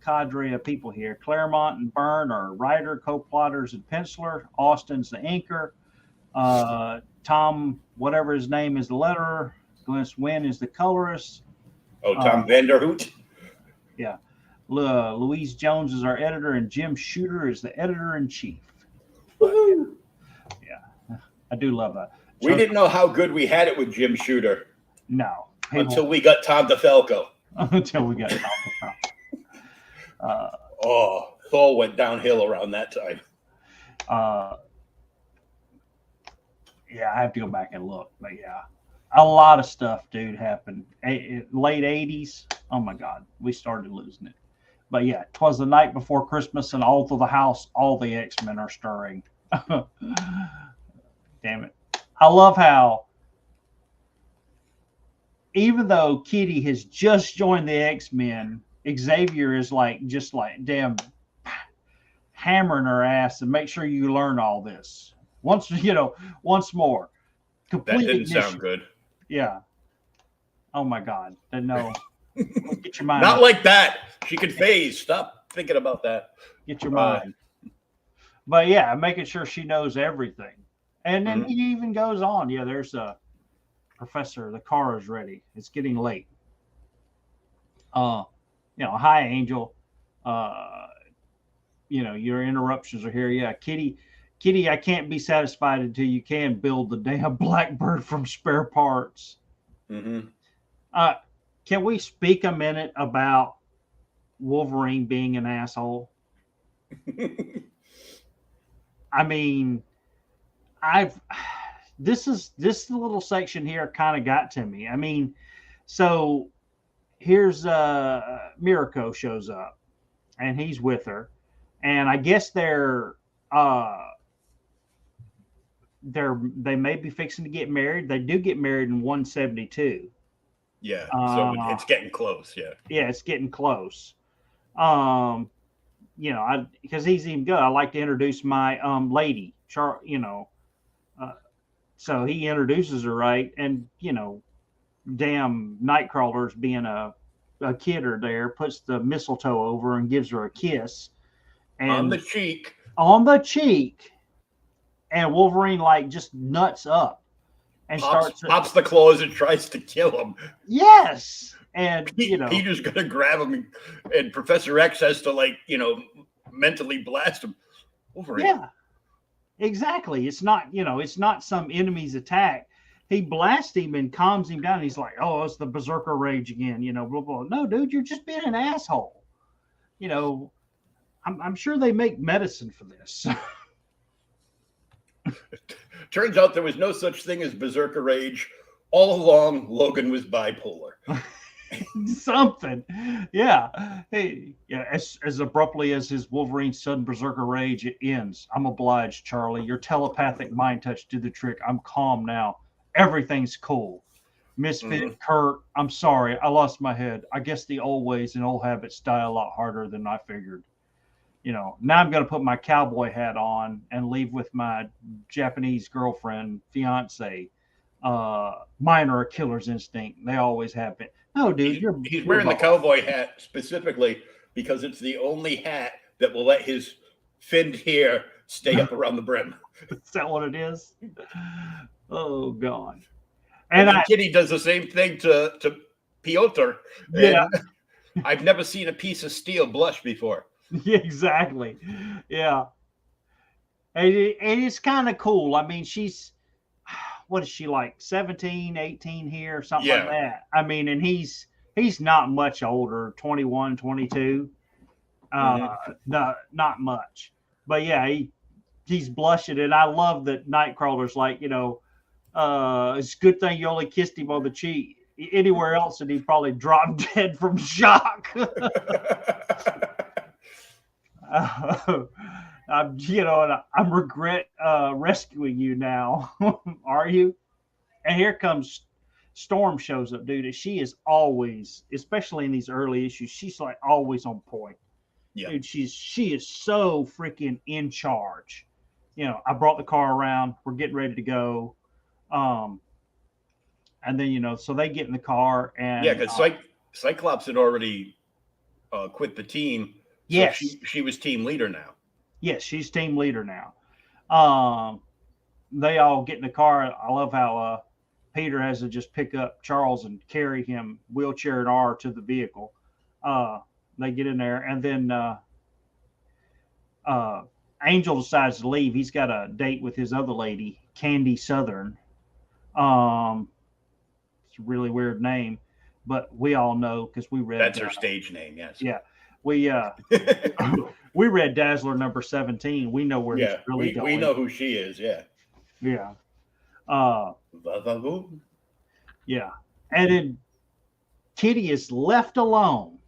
[SPEAKER 3] cadre of people here. Claremont and Byrne are writer, co-plotters, and penciler. Austin's the inker. Tom, whatever his name, is the letterer. Glenn Wynn is the colorist.
[SPEAKER 2] Oh, Tom Vanderhoot.
[SPEAKER 3] Yeah. Louise Jones is our editor, and Jim Shooter is the editor-in-chief.
[SPEAKER 2] Woohoo!
[SPEAKER 3] Yeah, I do love that.
[SPEAKER 2] We didn't know how good we had it with Jim Shooter.
[SPEAKER 3] No.
[SPEAKER 2] Until we got Tom DeFalco.
[SPEAKER 3] Until we got Tom DeFalco.
[SPEAKER 2] Thor went downhill around that time.
[SPEAKER 3] Yeah, I have to go back and look. But yeah, a lot of stuff, dude, happened. Late 80s. Oh, my God. We started losing it. But yeah, 'twas the night before Christmas, and all through the house, all the X-Men are stirring. Damn it. I love how, even though Kitty has just joined the X-Men, Xavier is just damn hammering her ass and make sure you learn all this. Once more.
[SPEAKER 2] Complete that didn't ignition. Sound good.
[SPEAKER 3] Yeah. Oh my God. No. Get your mind.
[SPEAKER 2] Not like that. She could phase. Stop thinking about that.
[SPEAKER 3] Get your mind. But yeah, making sure she knows everything. And then he even goes on. Yeah, there's a professor. The car is ready. It's getting late. Hi, Angel. Your interruptions are here. Yeah, Kitty, I can't be satisfied until you can build the damn Blackbird from spare parts.
[SPEAKER 2] Mm-hmm.
[SPEAKER 3] Can we speak a minute about Wolverine being an asshole? I mean, this little section here kind of got to me. I mean, so here's Mirako shows up, and he's with her, and I guess they may be fixing to get married. They do get married in 172.
[SPEAKER 2] Yeah, so it's getting close. Yeah,
[SPEAKER 3] it's getting close. Because he's even good. I like to introduce my lady, so he introduces her, right, and damn Nightcrawler's being a kidder there, puts the mistletoe over and gives her a kiss, and
[SPEAKER 2] on the cheek,
[SPEAKER 3] and Wolverine just nuts up and
[SPEAKER 2] pops the clothes and tries to kill him.
[SPEAKER 3] Yes, and
[SPEAKER 2] Peter's gonna grab him, and Professor X has to mentally blast him. Wolverine.
[SPEAKER 3] Yeah, exactly. It's not some enemy's attack. He blasts him and calms him down. He's like, "Oh, it's the berserker rage again," blah blah. No, dude, you're just being an asshole. I'm sure they make medicine for this.
[SPEAKER 2] Turns out there was no such thing as berserker rage. All along, Logan was bipolar.
[SPEAKER 3] Something, yeah. Hey, yeah. As abruptly as his Wolverine's sudden berserker rage, it ends. I'm obliged, Charlie. Your telepathic mind touch did the trick. I'm calm now. Everything's cool. Misfit, Kurt. I'm sorry. I lost my head. I guess the old ways and old habits die a lot harder than I figured. Now I'm going to put my cowboy hat on and leave with my Japanese girlfriend, fiance. Mine are a killer's instinct. They always have been. No, dude,
[SPEAKER 2] he's wearing the cowboy hat specifically because it's the only hat that will let his finned hair stay up around the brim.
[SPEAKER 3] Is that what it is? Oh God!
[SPEAKER 2] And Kitty does the same thing to Piotr.
[SPEAKER 3] Yeah,
[SPEAKER 2] I've never seen a piece of steel blush before.
[SPEAKER 3] Yeah, exactly. Yeah, and it's kind of cool. I mean, she's. What is she like? 17, 18 here, something like that. I mean, and he's not much older, 21, 22. No, not much. But yeah, he's blushing, and I love that Nightcrawler's like, it's a good thing you only kissed him on the cheek. Anywhere else, and he'd probably drop dead from shock. I'm regret rescuing you now. Are you? And here comes Storm shows up, dude. She is always, especially in these early issues, she's always on point.
[SPEAKER 2] Yeah.
[SPEAKER 3] Dude, she is so freaking in charge. I brought the car around. We're getting ready to go. And then, so they get in the car and
[SPEAKER 2] because Cyclops had already quit the team. So
[SPEAKER 3] yes.
[SPEAKER 2] She was team leader now.
[SPEAKER 3] Yes, she's team leader now. They all get in the car. I love how Peter has to just pick up Charles and carry him wheelchair and R to the vehicle. They get in there, and then Angel decides to leave. He's got a date with his other lady, Candy Southern. It's a really weird name, but we all know because we read.
[SPEAKER 2] That's her stage name, yes.
[SPEAKER 3] Yeah. We read Dazzler number 17. We know where he's really going.
[SPEAKER 2] We know who she is, yeah.
[SPEAKER 3] Yeah. Yeah. And then Kitty is left alone.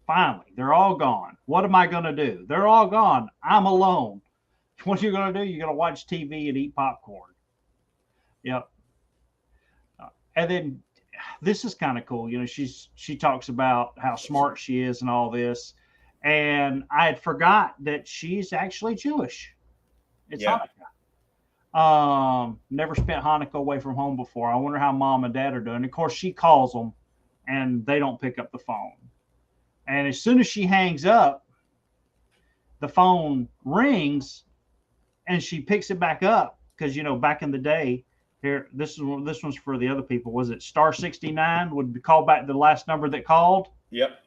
[SPEAKER 3] Finally, they're all gone. What am I going to do? They're all gone. I'm alone. What you're going to do? You're going to watch TV and eat popcorn. Yep. And then this is kind of cool. She talks about how smart she is and all this. And I had forgot that she's actually Jewish. It's Hanukkah. Never spent Hanukkah away from home before. I wonder how mom and dad are doing. Of course, she calls them and they don't pick up the phone. And as soon as she hangs up, the phone rings and she picks it back up. Because, back in the day, here, this one's for the other people. Was it star 69? Would call back the last number that called?
[SPEAKER 2] Yep.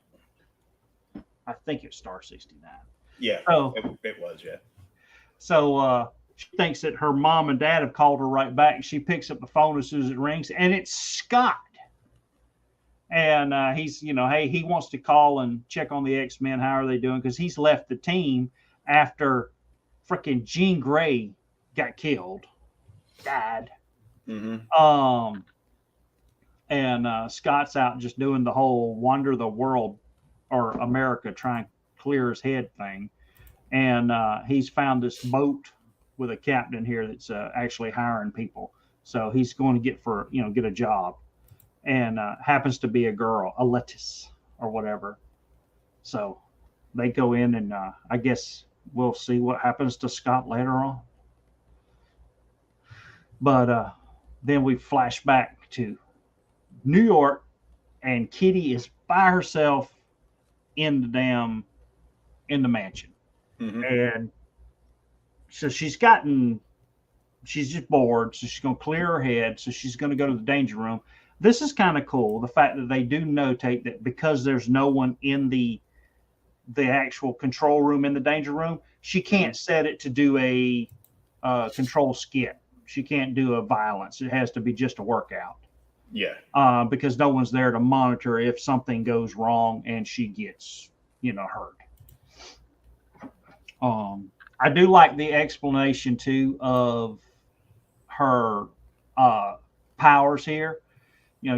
[SPEAKER 3] I think it's star 69.
[SPEAKER 2] Yeah,
[SPEAKER 3] so,
[SPEAKER 2] it was, yeah.
[SPEAKER 3] So she thinks that her mom and dad have called her right back. She picks up the phone as soon as it rings, and it's Scott. And he's, hey, he wants to call and check on the X-Men. How are they doing? Because he's left the team. after freaking Jean Grey got killed, died.
[SPEAKER 2] Mm-hmm.
[SPEAKER 3] And Scott's out just doing the whole wander the world or America, trying to clear his head thing. And he's found this boat with a captain here that's actually hiring people. So he's going to get a job, and happens to be a girl, a lettuce or whatever. So they go in, and I guess we'll see what happens to Scott later on. But then we flash back to New York, and Kitty is by herself in the mansion.
[SPEAKER 2] Mm-hmm.
[SPEAKER 3] And so she's just bored, so she's going to clear her head, so she's going to go to the danger room. This is kind of cool, the fact that they do notate that because there's no one in the actual control room in the danger room, she can't set it to do a control skit. She can't do a violence. It has to be just a workout.
[SPEAKER 2] Yeah.
[SPEAKER 3] Because no one's there to monitor if something goes wrong and she gets, hurt. I do like the explanation too of her powers here.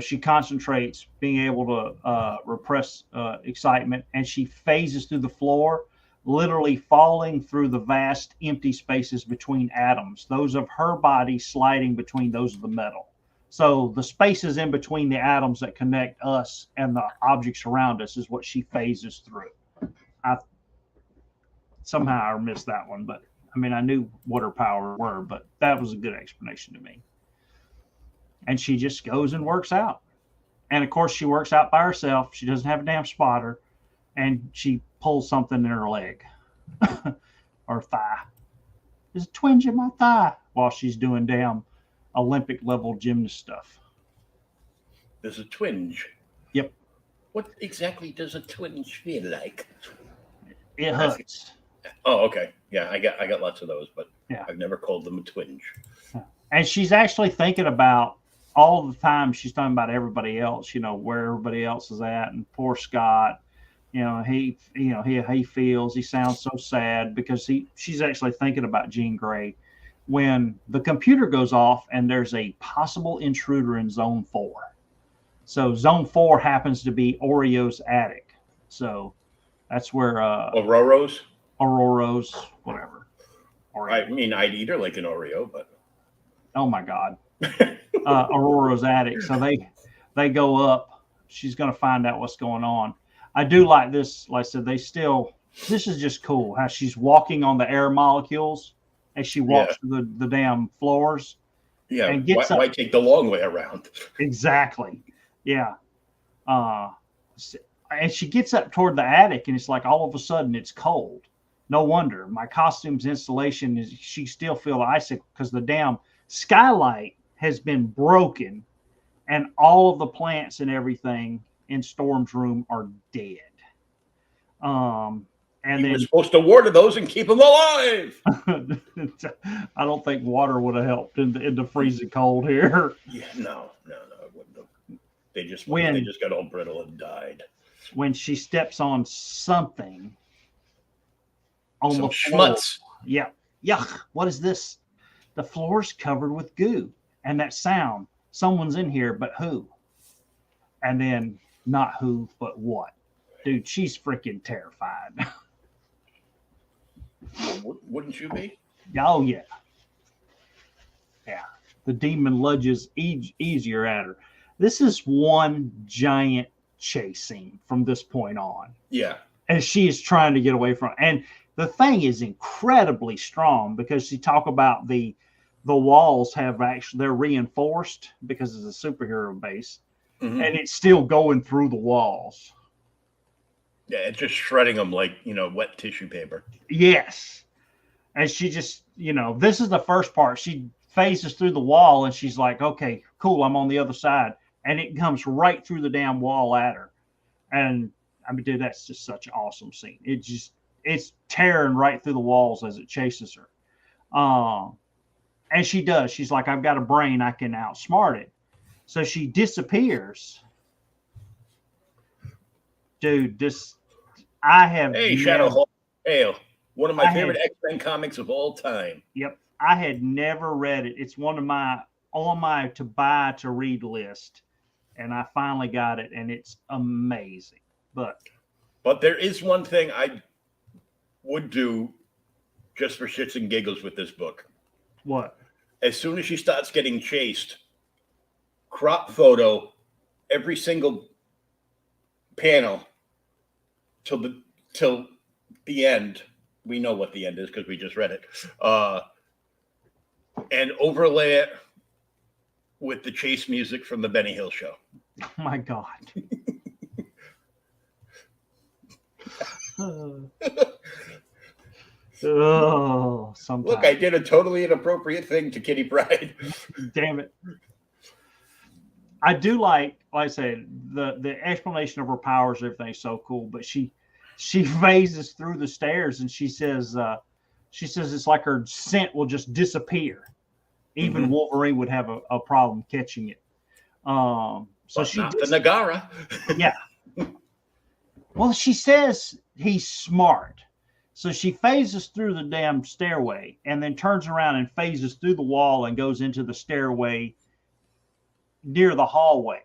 [SPEAKER 3] She concentrates being able to repress excitement, and she phases through the floor, literally falling through the vast empty spaces between atoms, those of her body sliding between those of the metal. So the spaces in between the atoms that connect us and the objects around us is what she phases through. Somehow I missed that one, but I mean, I knew what her powers were, but that was a good explanation to me. And she just goes and works out. And of course, she works out by herself. She doesn't have a damn spotter. And she pulls something in her leg or thigh. There's a twinge in my thigh while she's doing damn Olympic level gymnast stuff.
[SPEAKER 2] There's a twinge.
[SPEAKER 3] Yep.
[SPEAKER 2] What exactly does a twinge feel like?
[SPEAKER 3] It hurts.
[SPEAKER 2] Oh, okay. Yeah, I got lots of those, but
[SPEAKER 3] yeah.
[SPEAKER 2] I've never called them a twinge.
[SPEAKER 3] And she's actually thinking about all the time. She's talking about everybody else, where everybody else is at, and poor Scott. He feels, he sounds so sad because she's actually thinking about Jean Grey when the computer goes off and there's a possible intruder in Zone 4. So Zone 4 happens to be Oreo's attic. So that's where
[SPEAKER 2] Aurora's,
[SPEAKER 3] whatever. Oreo.
[SPEAKER 2] I mean, I'd eat her like an Oreo, but
[SPEAKER 3] oh my God. Aurora's attic. So they go up. She's going to find out what's going on. I do like this. Like I said, this is just cool how she's walking on the air molecules as she walks through the damn floors.
[SPEAKER 2] Yeah. And why take the long way around?
[SPEAKER 3] Exactly. Yeah. And she gets up toward the attic, and it's like all of a sudden it's cold. No wonder. My costume's installation is she still feel the icicle because the damn skylight has been broken, and all of the plants and everything in Storm's room are dead. And then
[SPEAKER 2] we're supposed to water those and keep them alive.
[SPEAKER 3] I don't think water would have helped in the freezing cold here.
[SPEAKER 2] Yeah, no, it wouldn't have. They just got all brittle and died.
[SPEAKER 3] When she steps on something on
[SPEAKER 2] some
[SPEAKER 3] the floor,
[SPEAKER 2] schmutz.
[SPEAKER 3] Yeah, yuck! What is this? The floor's covered with goo, and that sound. Someone's in here, but who? And then not who, but what? Dude, she's freaking terrified.
[SPEAKER 2] Wouldn't you be?
[SPEAKER 3] Oh, yeah. Yeah. The demon lunges easier at her. This is one giant chase scene from this point on.
[SPEAKER 2] Yeah.
[SPEAKER 3] And she is trying to get away from it. And the thing is incredibly strong because you talk about the walls they're reinforced because it's a superhero base. Mm-hmm. And it's still going through the walls.
[SPEAKER 2] Yeah, it's just shredding them like, wet tissue paper.
[SPEAKER 3] Yes. And she just, this is the first part. She phases through the wall and she's like, okay, cool, I'm on the other side. And it comes right through the damn wall at her. And I mean, dude, that's just such an awesome scene. It's tearing right through the walls as it chases her. And she does. She's like, I've got a brain, I can outsmart it. So she disappears. Dude, Hey,
[SPEAKER 2] Shadowhawk. Hail. One of my favorite X-Men comics of all time.
[SPEAKER 3] Yep. I had never read it. It's one of my on my to buy to read list. And I finally got it, and it's amazing. But
[SPEAKER 2] there is one thing I would do just for shits and giggles with this book.
[SPEAKER 3] What?
[SPEAKER 2] As soon as she starts getting chased, crop photo every single panel till the end. We know what the end is because we just read it. And overlay it with the chase music from the Benny Hill Show.
[SPEAKER 3] Oh my God. Oh, sometimes.
[SPEAKER 2] Look, I did a totally inappropriate thing to Kitty Pryde.
[SPEAKER 3] Damn it. I do like I said, the explanation of her powers and everything is so cool, but she phases through the stairs and she says it's like her scent will just disappear. Even Wolverine would have a problem catching it. So
[SPEAKER 2] but
[SPEAKER 3] she
[SPEAKER 2] not the Nagara.
[SPEAKER 3] Yeah. Well, she says he's smart. So she phases through the damn stairway and then turns around and phases through the wall and goes into the stairway near the hallway.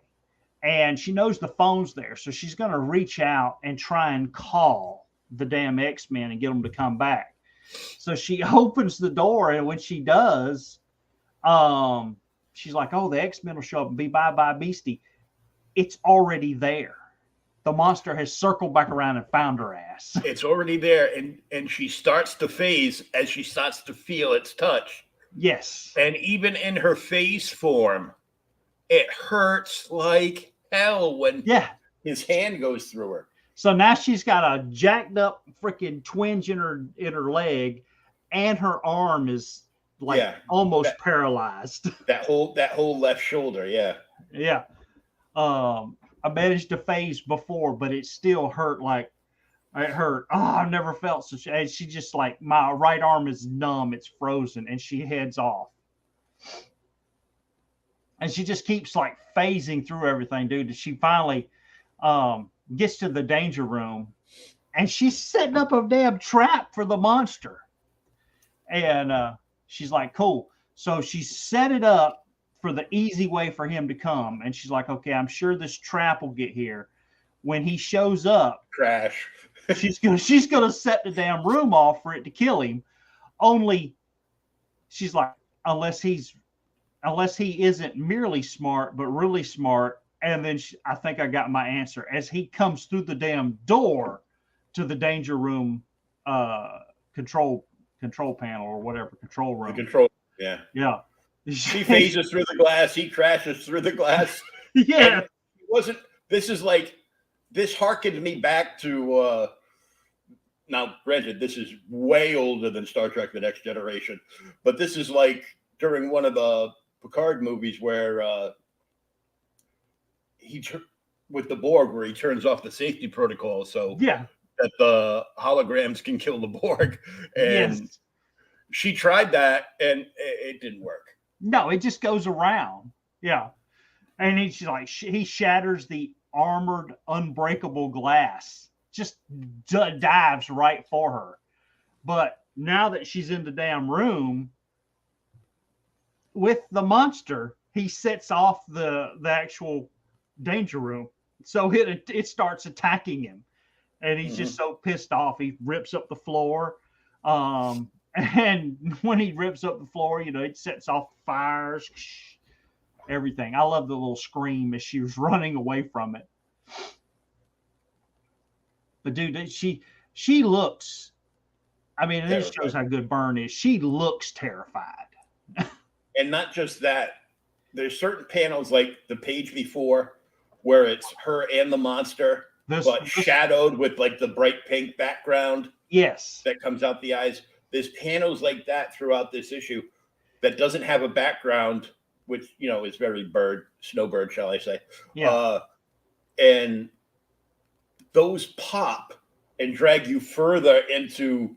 [SPEAKER 3] And she knows the phone's there. So she's going to reach out and try and call the damn X-Men and get them to come back. So she opens the door, and when she does, she's like, oh, the X-Men will show up and be bye-bye Beastie. It's already there. The monster has circled back around and found her ass.
[SPEAKER 2] It's already there, and she starts to phase as she starts to feel its touch.
[SPEAKER 3] Yes.
[SPEAKER 2] And even in her phase form, it hurts like hell when his hand goes through her.
[SPEAKER 3] So now she's got a jacked up freaking twinge in her leg, and her arm is like almost paralyzed.
[SPEAKER 2] That whole left shoulder,
[SPEAKER 3] Yeah. I managed to phase before, but it still hurt. Like it hurt. Oh, I've never felt such. She just like, my right arm is numb. It's frozen, and she heads off. And she just keeps like phasing through everything, dude. She finally gets to the danger room, and she's setting up a damn trap for the monster. And she's like, cool. So she set it up for the easy way for him to come. And she's like, okay, I'm sure this trap will get here. When he shows up,
[SPEAKER 2] crash.
[SPEAKER 3] she's gonna set the damn room off for it to kill him. Only she's like, unless he isn't merely smart, but really smart. And then I think I got my answer as he comes through the damn door to the danger room, control panel or whatever, control room.
[SPEAKER 2] The control,
[SPEAKER 3] yeah.
[SPEAKER 2] She phases through the glass. He crashes through the glass.
[SPEAKER 3] Yeah.
[SPEAKER 2] This harkened me back to, now granted, this is way older than Star Trek: The Next Generation, but this is like during one of the Picard movies where with the Borg, where he turns off the safety protocol so that the holograms can kill the Borg. And she tried that, and it didn't work.
[SPEAKER 3] No, it just goes around. Yeah. And he shatters the armored, unbreakable glass. Just dives right for her. But now that she's in the damn room with the monster, he sets off the actual danger room. So it starts attacking him. And he's just so pissed off. He rips up the floor. And when he rips up the floor, it sets off fires, everything. I love the little scream as she was running away from it. But dude, she looks, I mean, this shows how good Byrne is. She looks terrified.
[SPEAKER 2] And not just that, there's certain panels like the page before where it's her and the monster, but shadowed with like the bright pink background.
[SPEAKER 3] Yes.
[SPEAKER 2] That comes out the eyes. There's panels like that throughout this issue that doesn't have a background, which, is very snowbird, shall I say.
[SPEAKER 3] Yeah.
[SPEAKER 2] And those pop and drag you further into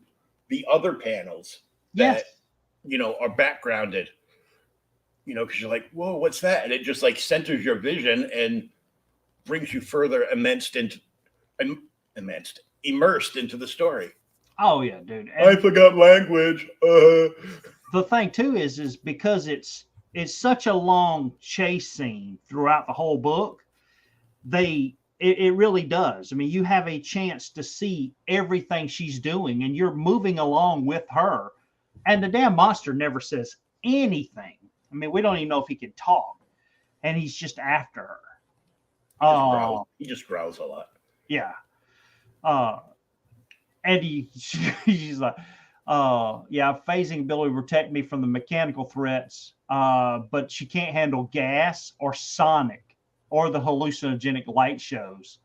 [SPEAKER 2] the other panels that, are backgrounded, because you're like, whoa, what's that? And it just like centers your vision and brings you further immersed into the story.
[SPEAKER 3] Oh yeah, dude.
[SPEAKER 2] I forgot language.
[SPEAKER 3] The thing too is because it's such a long chase scene throughout the whole book. It really does. I mean, you have a chance to see everything she's doing, and you're moving along with her. And the damn monster never says anything. I mean, we don't even know if he can talk, and he's just after her.
[SPEAKER 2] He just growls a lot.
[SPEAKER 3] Yeah. And she's like, yeah, phasing ability to protect me from the mechanical threats, but she can't handle gas or sonic or the hallucinogenic light shows.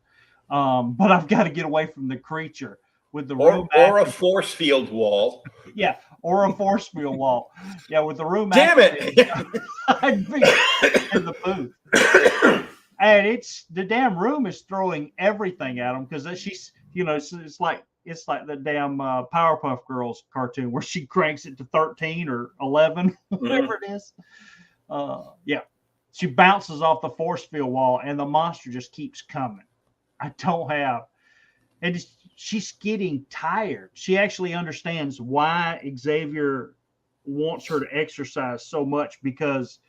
[SPEAKER 3] But I've got to get away from the creature with the room
[SPEAKER 2] or a force field wall.
[SPEAKER 3] Yeah, or a force field wall. Yeah, with the room.
[SPEAKER 2] Damn it!
[SPEAKER 3] I'd be in the booth. And the damn room is throwing everything at him because she's, it's like the damn Powerpuff Girls cartoon where she cranks it to 13 or 11, whatever it is. Yeah, she bounces off the force field wall, and the monster just keeps coming. And she's getting tired. She actually understands why Xavier wants her to exercise so much, because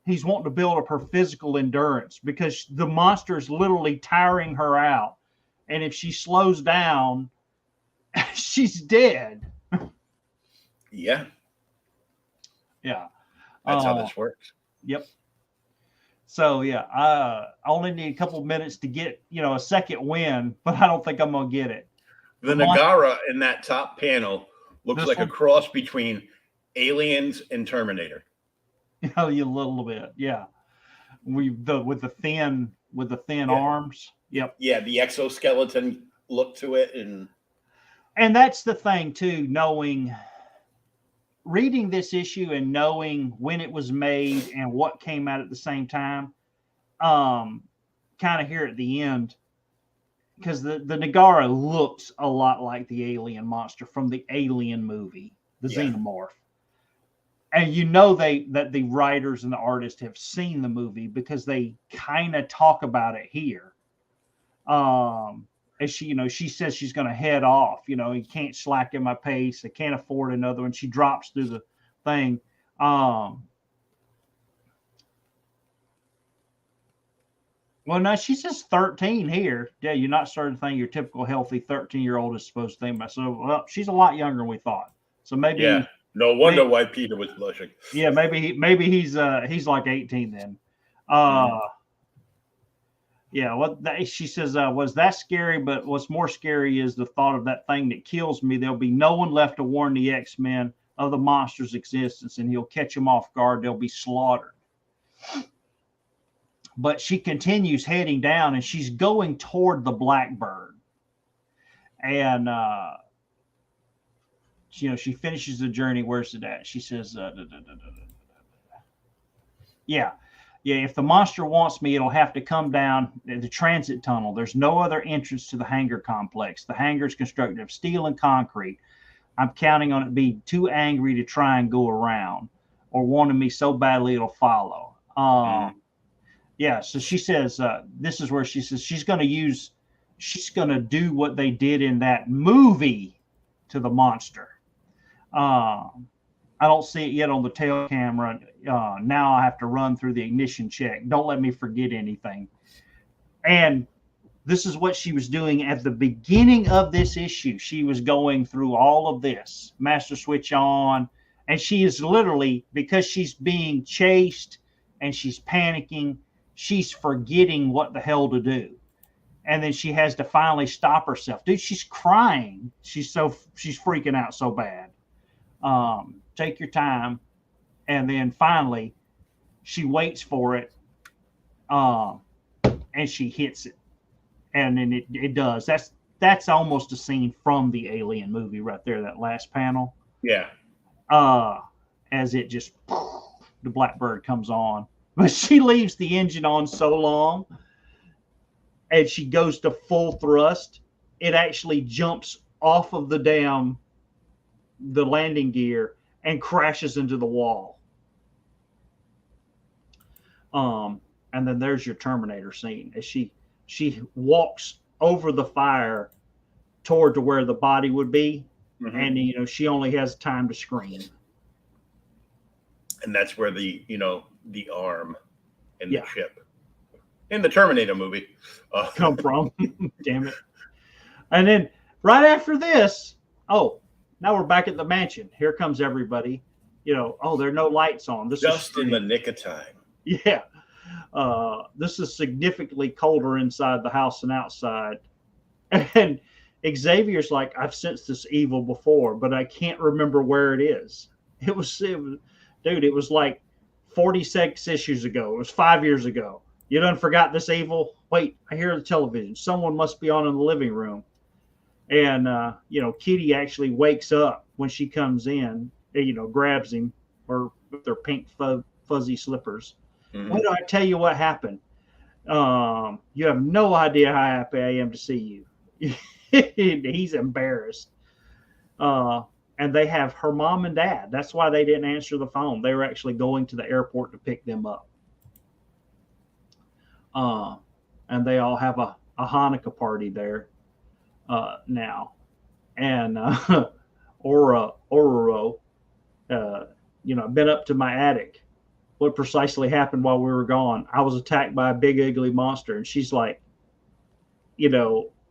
[SPEAKER 3] he's wanting to build up her physical endurance, because the monster is literally tiring her out. And if she slows down, she's dead.
[SPEAKER 2] Yeah.
[SPEAKER 3] Yeah.
[SPEAKER 2] That's how this works.
[SPEAKER 3] Yep. So, yeah, I only need a couple of minutes to get, a second win, but I don't think I'm going to get it.
[SPEAKER 2] The Nagara in that top panel looks like
[SPEAKER 3] one?
[SPEAKER 2] a cross between Aliens and Terminator.
[SPEAKER 3] A little bit, yeah. With the thin arms. Yep.
[SPEAKER 2] Yeah, the exoskeleton look to it,
[SPEAKER 3] and that's the thing too. Reading this issue and knowing when it was made and what came out at the same time, kind of here at the end, because the Nagara looks a lot like the alien monster from the Alien movie, the Xenomorph. And that the writers and the artists have seen the movie because they kind of talk about it here. As she says she's going to head off. You can't slacken my pace. I can't afford another one. She drops through the thing. Well, no, she says 13 here. Yeah, you're not starting to think your typical healthy 13-year-old is supposed to think about. So, well, she's a lot younger than we thought. So maybe.
[SPEAKER 2] Yeah. No wonder why Peter was blushing.
[SPEAKER 3] Yeah, maybe he's like 18 then. Yeah, she says was that scary, but what's more scary is the thought of that thing that kills me. There'll be no one left to warn the X-Men of the monster's existence, and he'll catch them off guard. They'll be slaughtered. But she continues heading down, and she's going toward the Blackbird. And she finishes the journey. Where's it at? She says, yeah, if the monster wants me, it'll have to come down the transit tunnel. There's no other entrance to the hangar complex. The hangar is constructed of steel and concrete. I'm counting on it being too angry to try and go around, or wanting me so badly it'll follow. Yeah, so she says, this is where she says she's going to do what they did in that movie to the monster. I don't see it yet on the tail camera. Now I have to run through the ignition check. Don't let me forget anything. And this is what she was doing at the beginning of this issue. She was going through all of this, master switch on, and she is literally, because she's being chased and she's panicking, she's forgetting what the hell to do. And then she has to finally stop herself. Dude, she's crying. She's freaking out so bad. Take your time. And then finally she waits for it. And she hits it. And then it does. That's almost a scene from the Alien movie right there, that last panel.
[SPEAKER 2] Yeah.
[SPEAKER 3] As it just, the Blackbird comes on. But she leaves the engine on so long, and she goes to full thrust, it actually jumps off of the landing gear and crashes into the wall. And then there's your Terminator scene as she walks over the fire toward to where the body would be, and she only has time to scream.
[SPEAKER 2] And that's where the arm in the ship in the Terminator movie
[SPEAKER 3] come from. Damn it. And then right after this, now we're back at the mansion. Here comes everybody. There are no lights on. This
[SPEAKER 2] just in the nick of time.
[SPEAKER 3] Yeah. This is significantly colder inside the house than outside. And Xavier's like, I've sensed this evil before, but I can't remember where it is. It was like 46 issues ago. It was 5 years ago. You done forgot this evil? Wait, I hear the television. Someone must be on in the living room. And, Kitty actually wakes up when she comes in, grabs him with their pink fuzzy slippers. Mm-hmm. Why do I tell you what happened? You have no idea how happy I am to see you. He's embarrassed. And they have her mom and dad. That's why they didn't answer the phone. They were actually going to the airport to pick them up. And they all have a Hanukkah party there now. And Ororo, been up to my attic. What precisely happened while we were gone? I was attacked by a big ugly monster. And she's like,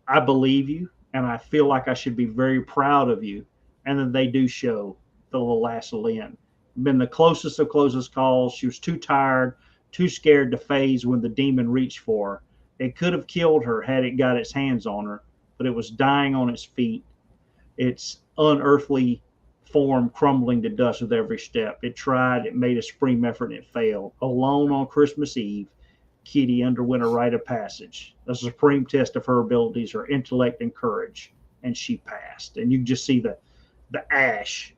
[SPEAKER 3] I believe you, and I feel like I should be very proud of you. And then they do show the little lass Lynn. Been the closest of closest calls. She was too tired, too scared to phase when the demon reached for her. It could have killed her had it got its hands on her, but it was dying on its feet. Its unearthly form crumbling to dust with every step. It tried, it made a supreme effort, and it failed. Alone on Christmas Eve, Kitty underwent a rite of passage, a supreme test of her abilities, her intellect and courage, and she passed. And you can just see the ash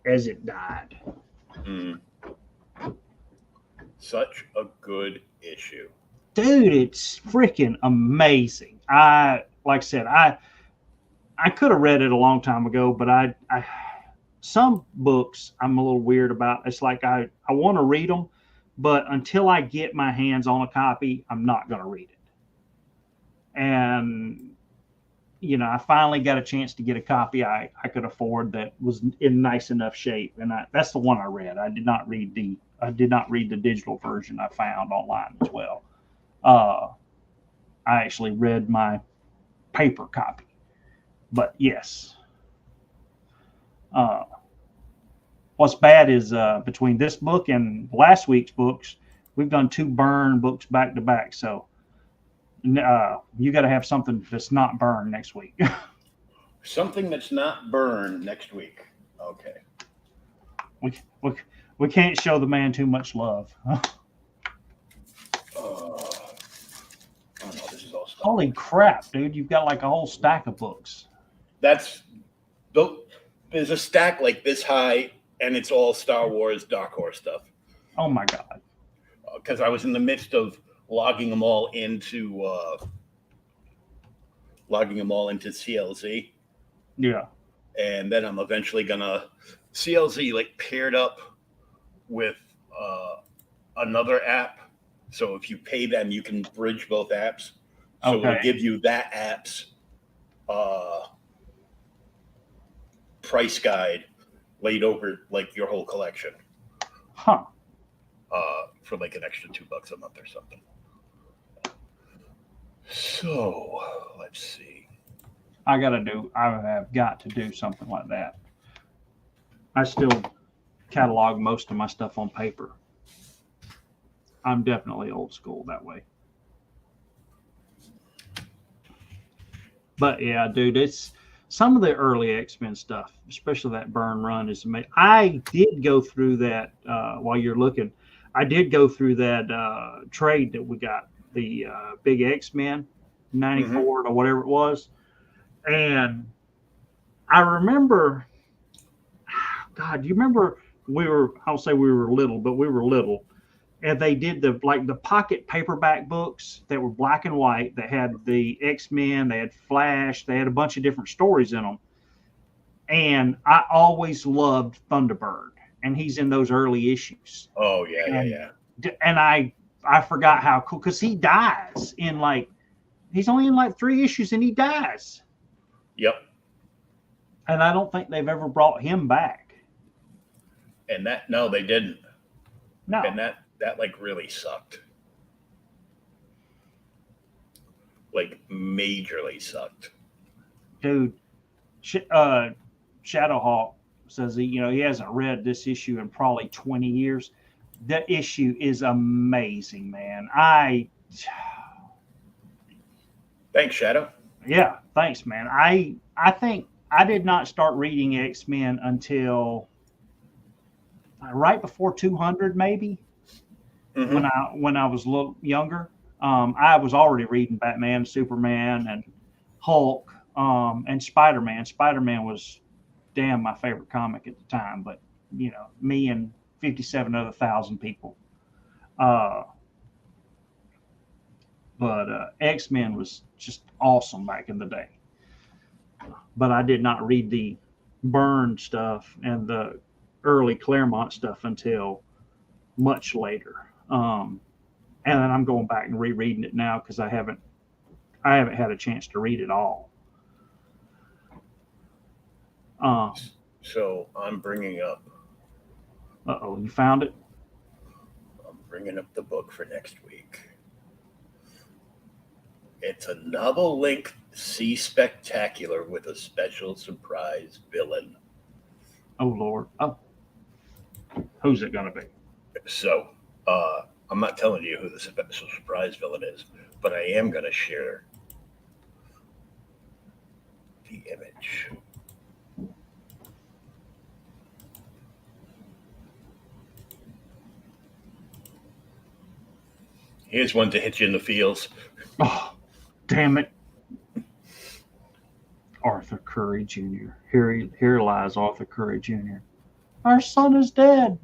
[SPEAKER 3] as it died.
[SPEAKER 2] Such a good issue.
[SPEAKER 3] Dude, it's freaking amazing. I could have read it a long time ago, but I some books I'm a little weird about. It's like I want to read them, but until I get my hands on a copy, I'm not going to read it. And I finally got a chance to get a copy I could afford that was in nice enough shape, and that's the one I read. I did not read the digital version I found online as well. I actually read my paper copy, but yes. What's bad is between this book and last week's books, we've done 2 burn books back to back. So you got to have something that's not burned next week.
[SPEAKER 2] Something that's not burned next week. Okay.
[SPEAKER 3] We can't show the man too much love.
[SPEAKER 2] This is all stuff.
[SPEAKER 3] Holy crap, dude! You've got like a whole stack of books.
[SPEAKER 2] There's a stack like this high, and it's all Star Wars Dark Horse stuff.
[SPEAKER 3] Oh my god!
[SPEAKER 2] Because I was in the midst of logging them all into CLZ.
[SPEAKER 3] Yeah.
[SPEAKER 2] And then I'm eventually gonna CLZ like paired up with another app. So if you pay them, you can bridge both apps. So it'll give you that app's price guide laid over like your whole collection.
[SPEAKER 3] Huh.
[SPEAKER 2] For like an extra $2 a month or something. So let's see.
[SPEAKER 3] I have got to do something like that. I still catalog most of my stuff on paper. I'm definitely old school that way. But yeah, dude, it's some of the early X-Men stuff, especially that burn run, is amazing. I did go through that while you're looking. I did go through that trade that we got, the big X-Men 94 or whatever it was. And I remember, God, you remember I'll say we were little, but we were little. And they did the pocket paperback books that were black and white. They had the X-Men, they had Flash, they had a bunch of different stories in them. And I always loved Thunderbird, and he's in those early issues.
[SPEAKER 2] Oh yeah.
[SPEAKER 3] And I forgot how cool, because he dies he's only in 3 issues and he dies.
[SPEAKER 2] Yep.
[SPEAKER 3] And I don't think they've ever brought him back.
[SPEAKER 2] And that, no, they didn't.
[SPEAKER 3] No.
[SPEAKER 2] And that like really sucked. Like majorly sucked.
[SPEAKER 3] Dude, Shadowhawk says he hasn't read this issue in probably 20 years. The issue is amazing, man.
[SPEAKER 2] Thanks, Shadow.
[SPEAKER 3] Yeah, thanks, man. I think I did not start reading X-Men until right before 200, maybe.
[SPEAKER 2] Mm-hmm.
[SPEAKER 3] When I was a little younger. I was already reading Batman, Superman, and Hulk, and Spider-Man. Spider-Man was damn my favorite comic at the time, but me and 57 other thousand people. But X-Men was just awesome back in the day. But I did not read the Byrne stuff and the early Claremont stuff until much later. And then I'm going back and rereading it now because I haven't had a chance to read it all.
[SPEAKER 2] So I'm bringing up.
[SPEAKER 3] You found it?
[SPEAKER 2] I'm bringing up the book for next week. It's a novel-length Sea Spectacular with a special surprise villain.
[SPEAKER 3] Oh Lord! Oh, who's it gonna be?
[SPEAKER 2] So, I'm not telling you who the special surprise villain is, but I am going to share the image. Here's one to hit you in the feels.
[SPEAKER 3] Oh, damn it. Arthur Curry Jr. Here lies Arthur Curry Jr. Our son is dead.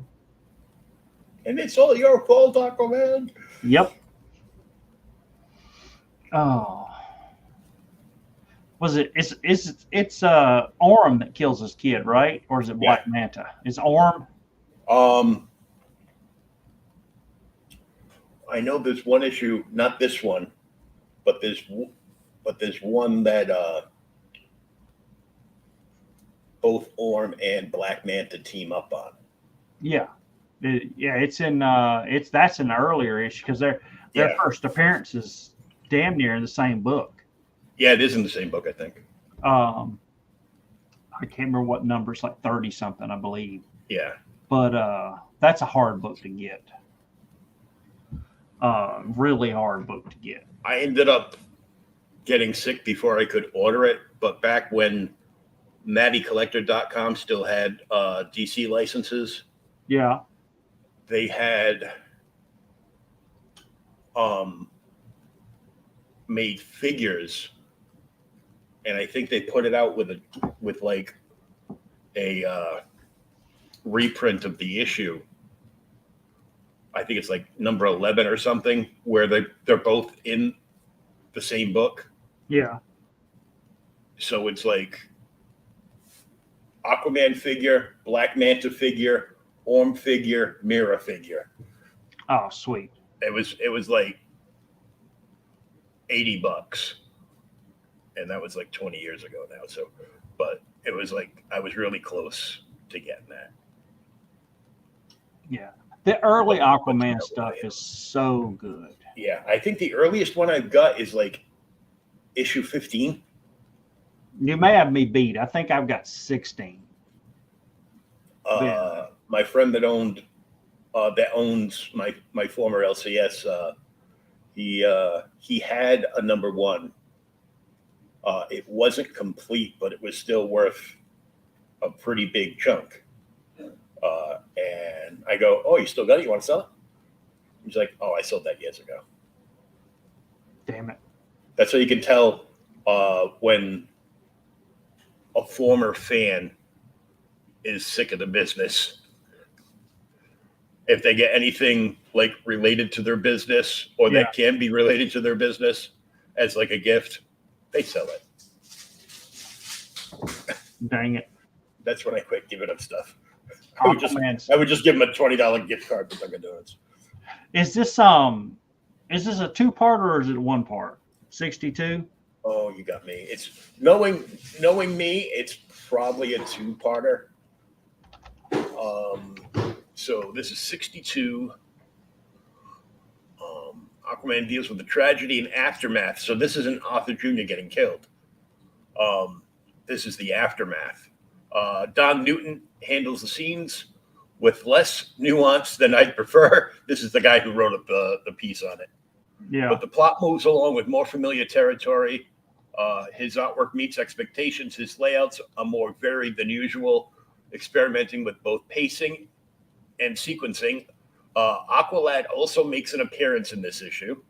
[SPEAKER 2] And it's all your fault, Aquaman.
[SPEAKER 3] Yep. Oh. Was it? It's Orm that kills his kid, right? Or is it Black Manta? It's Orm.
[SPEAKER 2] I know there's one issue, not this one, but there's one that both Orm and Black Manta team up on.
[SPEAKER 3] Yeah, it's in that's an earlier issue because their first appearance is damn near in the same book.
[SPEAKER 2] Yeah, it is in the same book, I think.
[SPEAKER 3] I can't remember what number. It's like 30 something, I believe.
[SPEAKER 2] Yeah,
[SPEAKER 3] but that's a hard book to get. Really hard book to get.
[SPEAKER 2] I ended up getting sick before I could order it, but back when MattyCollector.com still had DC licenses,
[SPEAKER 3] yeah,
[SPEAKER 2] they had made figures, and I think they put it out with like a reprint of the issue. I think it's like number 11 or something, where they're both in the same book.
[SPEAKER 3] Yeah.
[SPEAKER 2] So it's like Aquaman figure, Black Manta figure, Orm figure, Mira figure.
[SPEAKER 3] Oh, sweet.
[SPEAKER 2] It was like $80, and that was like 20 years ago now. So, but it was like I was really close to getting that.
[SPEAKER 3] Yeah. The early Aquaman stuff is so good.
[SPEAKER 2] Yeah, I think the earliest one I've got is like issue 15.
[SPEAKER 3] You may have me beat. I think I've got 16.
[SPEAKER 2] My friend that owns my former LCS, he had a number 1. It wasn't complete, but it was still worth a pretty big chunk. And I go, "Oh, you still got it? You want to sell it?" He's like, "Oh, I sold that years ago."
[SPEAKER 3] Damn it.
[SPEAKER 2] That's how you can tell when a former fan is sick of the business. If they get anything like related to their business or that can be related to their business as like a gift, they sell it.
[SPEAKER 3] Dang it.
[SPEAKER 2] That's when I quit giving them stuff. I would just give them a $20 gift card for Dunkin' Donuts.
[SPEAKER 3] Is this a 2-part or is it a 1-part? 62?
[SPEAKER 2] Oh, you got me. It's knowing me. It's probably a two-parter. Um, so this is 62. Aquaman deals with the tragedy and aftermath. So this isn't Arthur Jr. getting killed. This is the aftermath. Don Newton handles the scenes with less nuance than I'd prefer. This is the guy who wrote up the piece on it.
[SPEAKER 3] Yeah.
[SPEAKER 2] But the plot moves along with more familiar territory. His artwork meets expectations. His layouts are more varied than usual, experimenting with both pacing and sequencing. Aqualad also makes an appearance in this issue.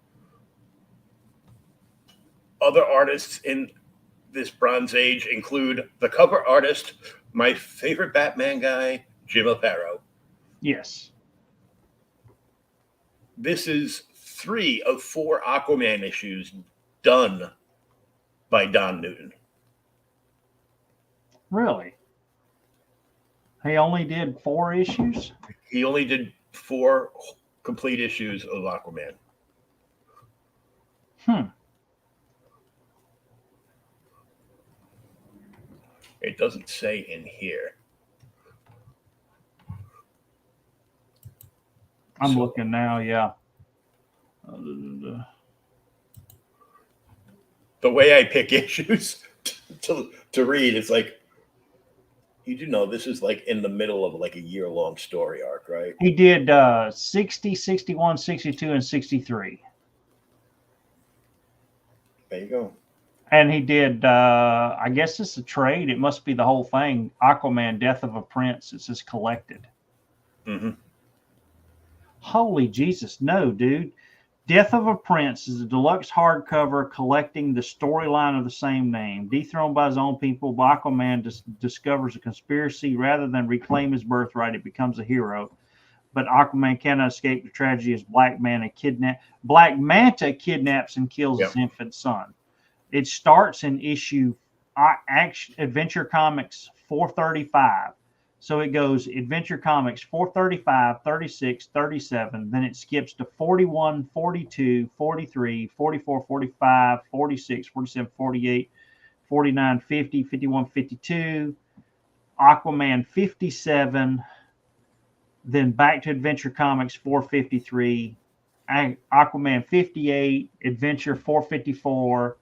[SPEAKER 2] Other artists in this Bronze Age include the cover artist, my favorite Batman guy, Jim Aparo.
[SPEAKER 3] Yes.
[SPEAKER 2] This is 3 of 4 Aquaman issues done by Don Newton.
[SPEAKER 3] Really? He only did 4 issues?
[SPEAKER 2] He only did 4 complete issues of Aquaman. It doesn't say in here.
[SPEAKER 3] I'm looking now, yeah.
[SPEAKER 2] The way I pick issues to read is like, you do know this is like in the middle of like a year-long story arc, right?
[SPEAKER 3] He did 60, 61, 62, and 63.
[SPEAKER 2] There you go.
[SPEAKER 3] And he did, I guess it's a trade. It must be the whole thing. Aquaman, Death of a Prince. It's just collected.
[SPEAKER 2] Mm-hmm.
[SPEAKER 3] Holy Jesus. No, dude. Death of a Prince is a deluxe hardcover collecting the storyline of the same name. Dethroned by his own people, Aquaman discovers a conspiracy. Rather than reclaim his birthright, it becomes a hero. But Aquaman cannot escape the tragedy as Black Manta kidnaps and kills his infant son. It starts in issue Adventure Comics 435. So it goes Adventure Comics 435, 36, 37. Then it skips to 41, 42, 43, 44, 45, 46, 47, 48, 49, 50, 51, 52. Aquaman 57. Then back to Adventure Comics 453. Aquaman 58. Adventure 454.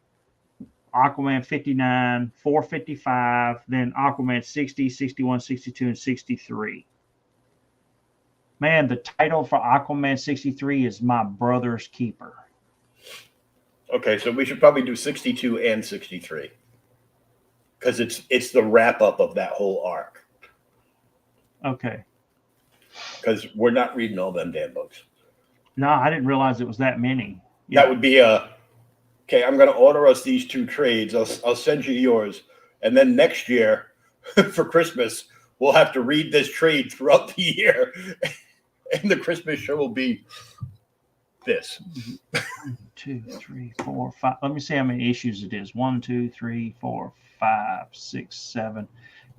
[SPEAKER 3] Aquaman 59, 455, then Aquaman 60, 61, 62, and 63. Man, the title for Aquaman 63 is My Brother's Keeper.
[SPEAKER 2] Okay, so we should probably do 62 and 63. Because it's the wrap-up of that whole arc.
[SPEAKER 3] Okay.
[SPEAKER 2] Because we're not reading all them damn books.
[SPEAKER 3] No, I didn't realize it was that many.
[SPEAKER 2] Yeah. That would be okay, I'm going to order us these 2 trades. I'll send you yours. And then next year, for Christmas, we'll have to read this trade throughout the year. And the Christmas show will be this.
[SPEAKER 3] 1, 2, 3, 4, 5. Let me see how many issues it is. 1, 2, 3, 4, 5, 6, 7,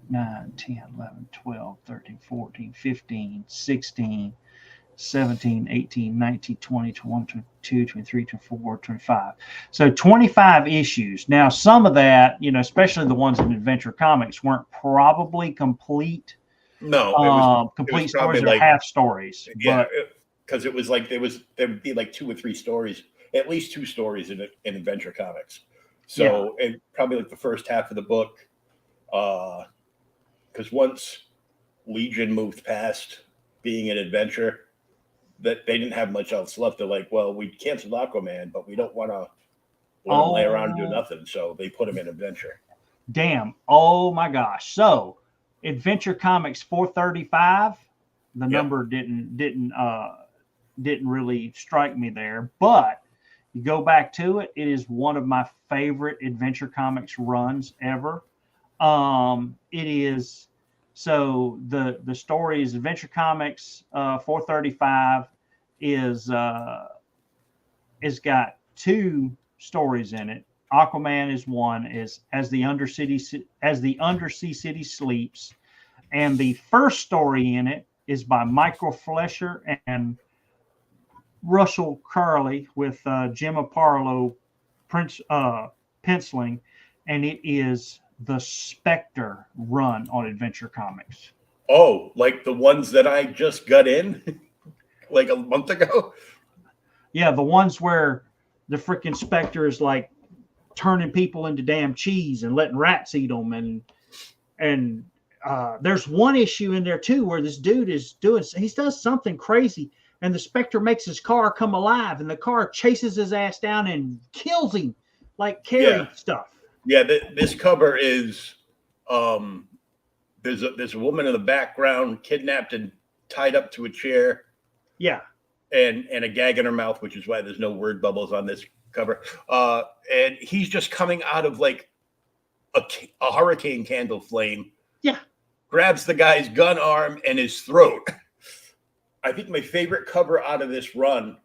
[SPEAKER 3] 9, 10, 11, 12, 13, 14, 15, 16, 17, 18, 19, 20, 21, 22, 23, 24, 25. So 25 issues. Now, some of that, especially the ones in Adventure Comics, weren't probably complete.
[SPEAKER 2] No,
[SPEAKER 3] complete stories or half stories.
[SPEAKER 2] Yeah, because it was like there would be like 2 or 3 stories, at least 2 stories in Adventure Comics. So and probably like the first half of the book, because once Legion moved past being an adventure, that they didn't have much else left. They're like, well, we canceled Aquaman, but we don't want to lay around and do nothing. So they put him in adventure.
[SPEAKER 3] Damn. Oh my gosh. So Adventure Comics 435, the number didn't really strike me there, but you go back to it, it is one of my favorite Adventure Comics runs ever. It is. So the story is Adventure Comics 435 is got 2 stories in it. Aquaman is one, is as the undersea city sleeps, and the first story in it is by Michael Fleischer and Russell Curley with Jim Aparo, Prince penciling, and it is the Spectre run on Adventure Comics.
[SPEAKER 2] Oh, like the ones that I just got in like a month ago?
[SPEAKER 3] Yeah, the ones where the freaking Spectre is like turning people into damn cheese and letting rats eat them, and there's one issue in there too where this dude he does something crazy, and the Spectre makes his car come alive, and the car chases his ass down and kills him like Carrie stuff.
[SPEAKER 2] Yeah, this cover is there's a woman in the background kidnapped and tied up to a chair.
[SPEAKER 3] Yeah.
[SPEAKER 2] And a gag in her mouth, which is why there's no word bubbles on this cover. And he's just coming out of like a hurricane candle flame.
[SPEAKER 3] Yeah.
[SPEAKER 2] Grabs the guy's gun arm and his throat. I think my favorite cover out of this run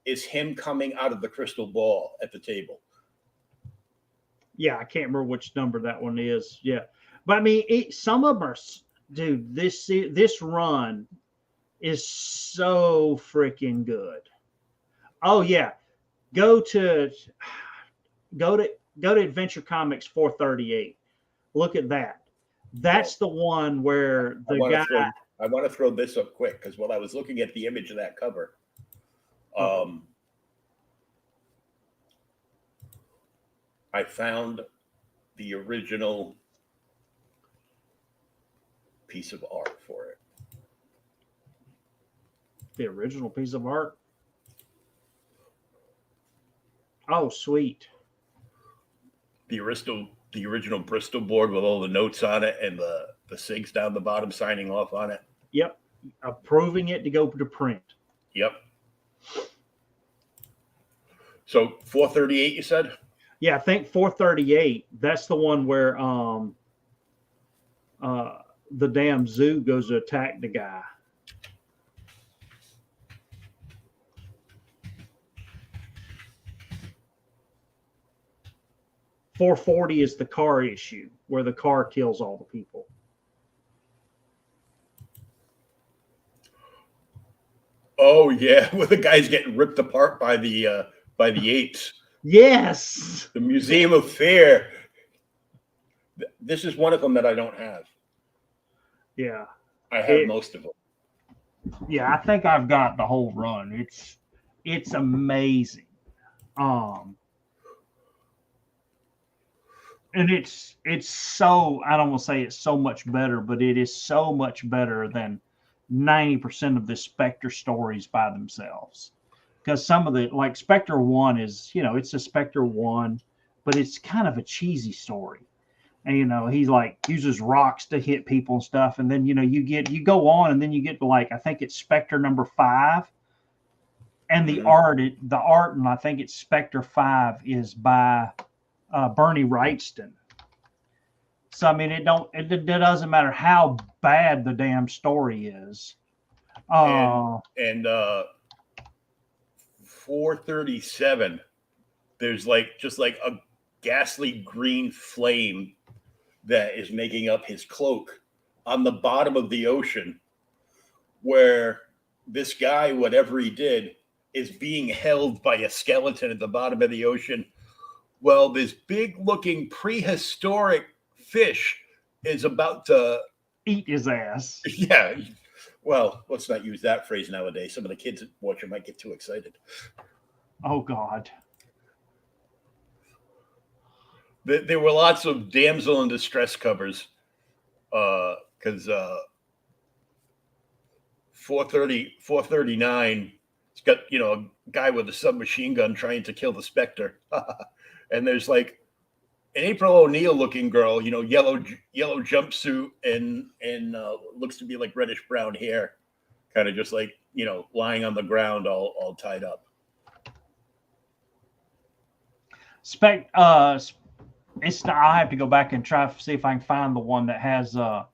[SPEAKER 2] is him coming out of the crystal ball at the table.
[SPEAKER 3] Yeah, I can't remember which number that one is. Yeah. But I mean, some of them are, dude, this run is so freaking good. Oh yeah. Go to Adventure Comics 438. Look at that. That's the one where the guy.
[SPEAKER 2] I want to throw this up quick because while I was looking at the image of that cover, I found the original piece of art for it.
[SPEAKER 3] The original piece of art? Oh, sweet.
[SPEAKER 2] The original Bristol board with all the notes on it and the SIGs down the bottom signing off on it.
[SPEAKER 3] Yep. Approving it to go to print.
[SPEAKER 2] Yep. So 438, you said?
[SPEAKER 3] Yeah, I think 438. That's the one where the damn zoo goes to attack the guy. .440 is the car issue where the car kills all the people.
[SPEAKER 2] Oh yeah, where the guy's getting ripped apart by the apes.
[SPEAKER 3] Yes.
[SPEAKER 2] The Museum of Fear. This is one of them that I don't have.
[SPEAKER 3] Yeah.
[SPEAKER 2] I have most of them.
[SPEAKER 3] Yeah, I think I've got the whole run. It's amazing. And it's so, I don't want to say it's so much better, but it is so much better than 90% of the Spectre stories by themselves. Because some of the, like Spectre 1 is, it's a Spectre 1, but it's kind of a cheesy story. And, he like uses rocks to hit people and stuff. And then, you go on and then you get to like, I think it's Spectre number 5. And the art, and I think it's Spectre 5 is by Bernie Wrightston. So I mean, it doesn't matter how bad the damn story is.
[SPEAKER 2] And 437, there's just like a ghastly green flame that is making up his cloak on the bottom of the ocean, where this guy, whatever he did, is being held by a skeleton at the bottom of the ocean. Well, this big-looking prehistoric fish is about to
[SPEAKER 3] eat his ass.
[SPEAKER 2] Yeah. Well, let's not use that phrase nowadays. Some of the kids watching might get too excited.
[SPEAKER 3] Oh, God.
[SPEAKER 2] There were lots of damsel in distress covers because 439, it's got, a guy with a submachine gun trying to kill the Spectre. And there's like an April O'Neil looking girl, yellow jumpsuit and looks to be like reddish brown hair, kind of just like, lying on the ground all tied up.
[SPEAKER 3] I'll have to go back and try to see if I can find the one that has the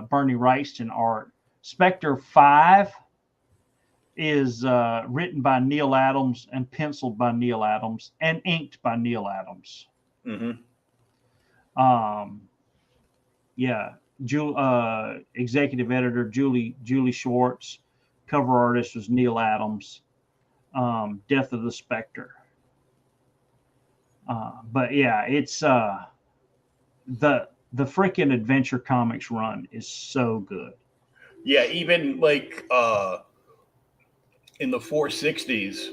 [SPEAKER 3] Bernie Wrightston art. Spectre 5 is written by Neil Adams and penciled by Neil Adams and inked by Neil Adams.
[SPEAKER 2] Mm-hmm.
[SPEAKER 3] Yeah. Executive editor Julie Schwartz. Cover artist was Neil Adams. Death of the Spectre. But yeah, it's the freaking Adventure Comics run is so good.
[SPEAKER 2] Yeah, even like in the 460s,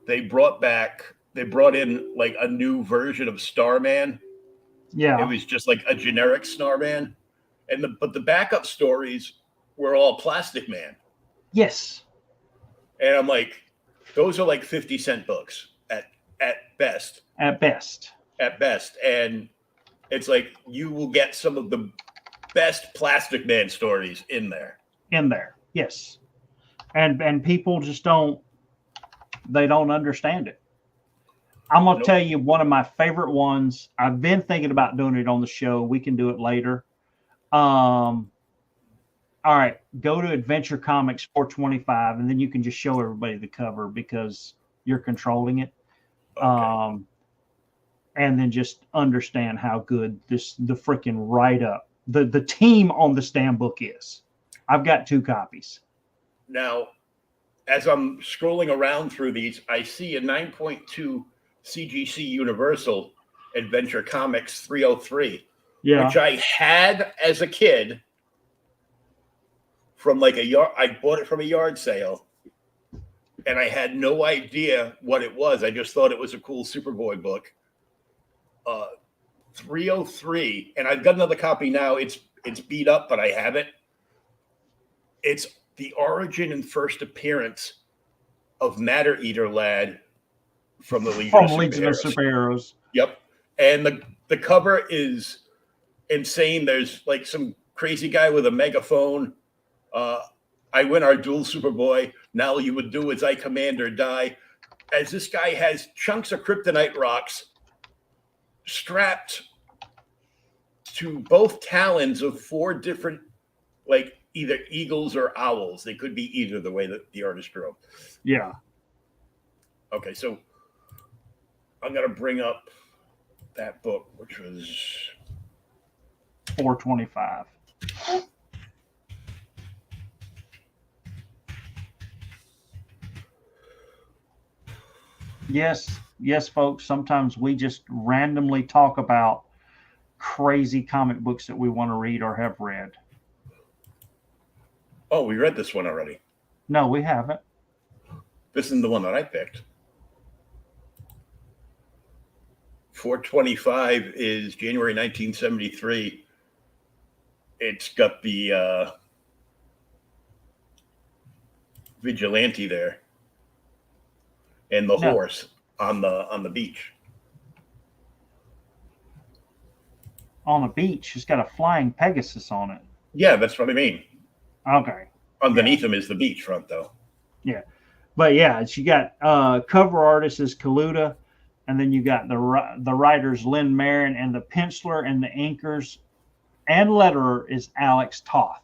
[SPEAKER 2] they brought in like a new version of Starman. It
[SPEAKER 3] Yeah.
[SPEAKER 2] was just like a generic Starman, but the backup stories were all Plastic Man,
[SPEAKER 3] Yes.
[SPEAKER 2] and I'm like, those are like 50-cent books at best,
[SPEAKER 3] At best.
[SPEAKER 2] at best, and it's like you will get some of the best Plastic Man stories in there.
[SPEAKER 3] In there. Yes. And people just don't understand it. I'm gonna
[SPEAKER 2] Nope.
[SPEAKER 3] tell you one of my favorite ones. I've been thinking about doing it on the show. We can do it later. All right, go to Adventure Comics 425, and then you can just show everybody the cover because you're controlling it.
[SPEAKER 2] Okay.
[SPEAKER 3] And then just understand how good the freaking write up, the team on the stand book is. I've got 2 copies.
[SPEAKER 2] Now, as I'm scrolling around through these, I see a 9.2 CGC Universal Adventure Comics 303,
[SPEAKER 3] Yeah.
[SPEAKER 2] which I had as a kid from like a yard. I bought it from a yard sale, and I had no idea what it was. I just thought it was a cool Superboy book. 303, and I've got another copy now. It's beat up, but I have it. It's the origin and first appearance of Matter Eater Lad from the Legion of
[SPEAKER 3] Superheroes.
[SPEAKER 2] Yep. And the cover is insane. There's like some crazy guy with a megaphone. I win our duel, Superboy. Now you would do as I command or die. As this guy has chunks of kryptonite rocks strapped to both talons of 4 different, like either eagles or owls. They could be either the way that the artist drew them.
[SPEAKER 3] Yeah.
[SPEAKER 2] Okay, so I'm going to bring up that book, which was
[SPEAKER 3] 425. Yes, folks. Sometimes we just randomly talk about crazy comic books that we want to read or have read.
[SPEAKER 2] Oh, we read this one already.
[SPEAKER 3] No, we haven't.
[SPEAKER 2] This isn't the one that I picked. 425 is January 1973. It's got the vigilante there and the horse on the beach.
[SPEAKER 3] On the beach, it's got a flying Pegasus on it.
[SPEAKER 2] Yeah, that's what I mean.
[SPEAKER 3] Okay.
[SPEAKER 2] Underneath him is the beachfront, though.
[SPEAKER 3] Yeah, but yeah, you got cover artist is Kaluta, and then you got the writers Lynn Marin, and the penciler and the inkers and letterer is Alex Toth.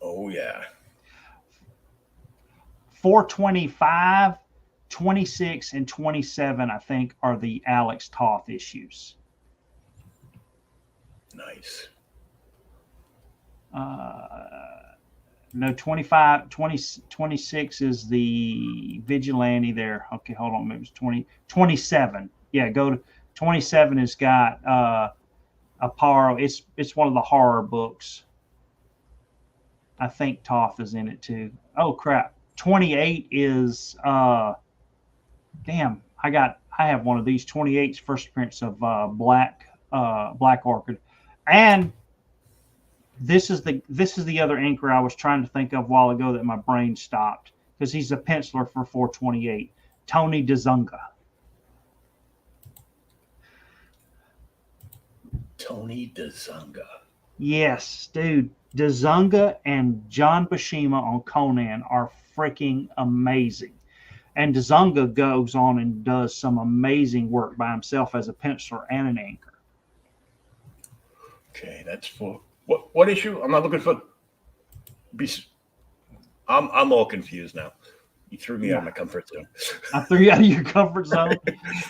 [SPEAKER 2] Oh yeah.
[SPEAKER 3] 425, 26, and 27, I think, are the Alex Toth issues.
[SPEAKER 2] Nice.
[SPEAKER 3] No, 25, 26 is the vigilante there. Okay, hold on. Maybe it's 27. Yeah, go to 27 has got Aparo. It's one of the horror books. I think Toth is in it too. Oh crap. 28 is damn, I have one of these. 28's first appearance of Black Orchid. And this is the other anchor I was trying to think of a while ago that my brain stopped, because he's a penciler for 428, Tony DeZunga.
[SPEAKER 2] Tony DeZunga.
[SPEAKER 3] Yes, dude. DeZunga and John Buscema on Conan are freaking amazing. And DeZunga goes on and does some amazing work by himself as a penciler and an anchor.
[SPEAKER 2] Okay, that's for what issue? I'm not looking for. I'm all confused now. You threw me out of my comfort zone.
[SPEAKER 3] I threw you out of your comfort zone.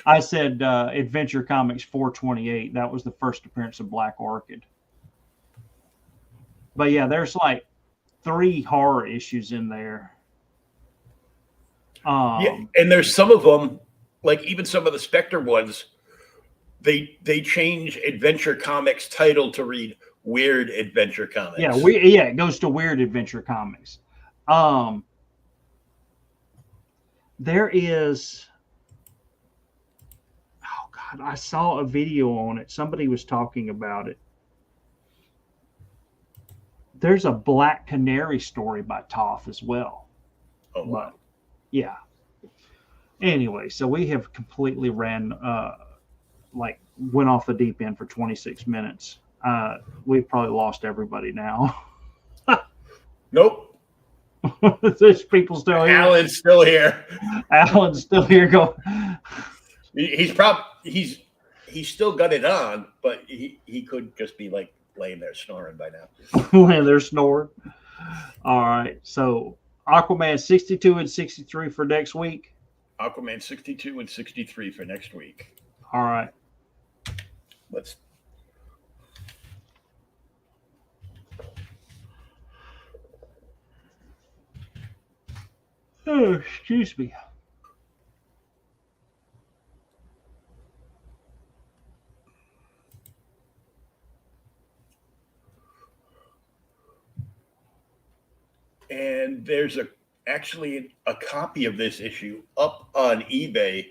[SPEAKER 3] I said Adventure Comics 428. That was the first appearance of Black Orchid. But yeah, there's like 3 horror issues in there.
[SPEAKER 2] Yeah, and there's some of them like even some of the Spectre ones, they change Adventure Comics title to read Weird Adventure Comics.
[SPEAKER 3] Yeah, it goes to Weird Adventure Comics. There is, oh God, I saw a video on it. Somebody was talking about it. There's a Black Canary story by Toph as well.
[SPEAKER 2] Oh, wow.
[SPEAKER 3] But yeah. Anyway, so we have completely went off the deep end for 26 minutes. We've probably lost everybody now.
[SPEAKER 2] Nope.
[SPEAKER 3] There's people still here.
[SPEAKER 2] Alan's still here.
[SPEAKER 3] Alan's still here.
[SPEAKER 2] He's still got it on, but he could just be like laying there snoring by now.
[SPEAKER 3] Laying there snoring. All right. So Aquaman 62 and 63 for next week.
[SPEAKER 2] Aquaman 62 and 63 for next week.
[SPEAKER 3] All right.
[SPEAKER 2] Let's.
[SPEAKER 3] Oh, excuse me.
[SPEAKER 2] And there's actually a copy of this issue up on eBay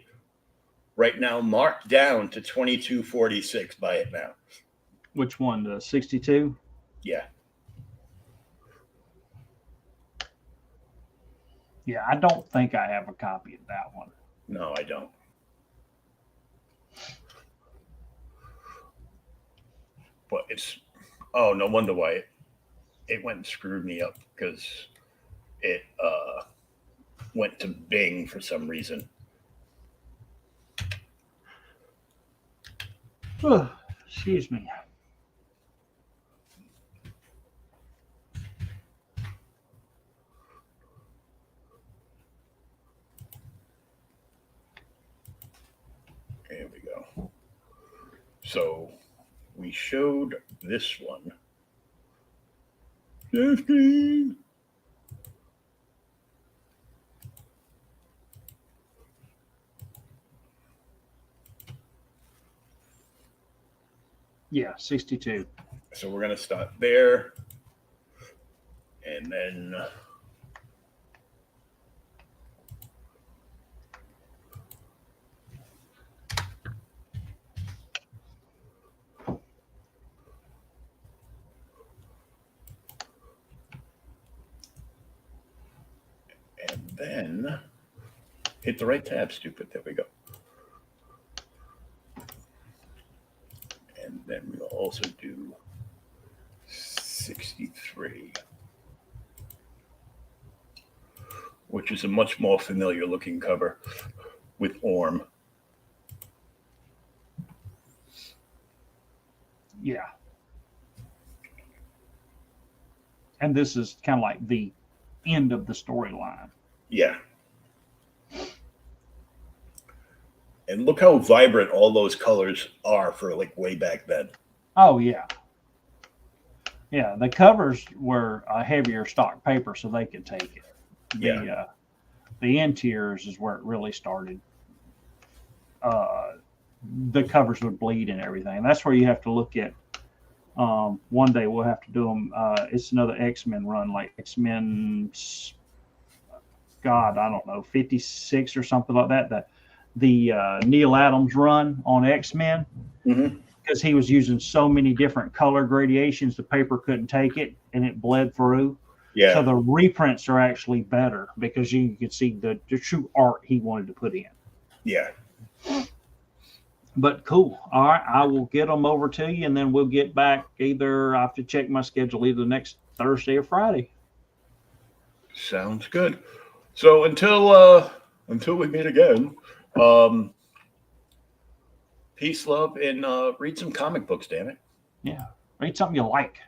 [SPEAKER 2] right now, marked down to $22.46. Buy it now.
[SPEAKER 3] Which one? The 62?
[SPEAKER 2] Yeah.
[SPEAKER 3] Yeah, I don't think I have a copy of that one.
[SPEAKER 2] No, I don't. But no wonder why it went and screwed me up, because it went to Bing for some reason.
[SPEAKER 3] Oh, excuse me.
[SPEAKER 2] There we go. So we showed this one. 15.
[SPEAKER 3] Yeah, 62.
[SPEAKER 2] So we're going to start there. And then hit the right tab, stupid. There we go. And then we'll also do 63, which is a much more familiar looking cover with Orm.
[SPEAKER 3] Yeah. And this is kind of like the end of the storyline.
[SPEAKER 2] Yeah. And look how vibrant all those colors are for like way back then.
[SPEAKER 3] Oh, yeah. Yeah, the covers were a heavier stock paper, so they could take it. The interiors is where it really started. The covers would bleed and everything. And that's where you have to look at. One day we'll have to do them. It's another X-Men run, like X-Men, God, I don't know, 56 or something like that. The Neil Adams run on X-Men, because he was using so many different color gradations, the paper couldn't take it and it bled through.
[SPEAKER 2] Yeah.
[SPEAKER 3] So the reprints are actually better because you can see the true art he wanted to put in.
[SPEAKER 2] Yeah.
[SPEAKER 3] But cool. All right, I will get them over to you, and then we'll get back. Either I have to check my schedule, either next Thursday or Friday.
[SPEAKER 2] Sounds good. So until we meet again, peace, love, and read some comic books. Damn it.
[SPEAKER 3] Yeah, read something you like.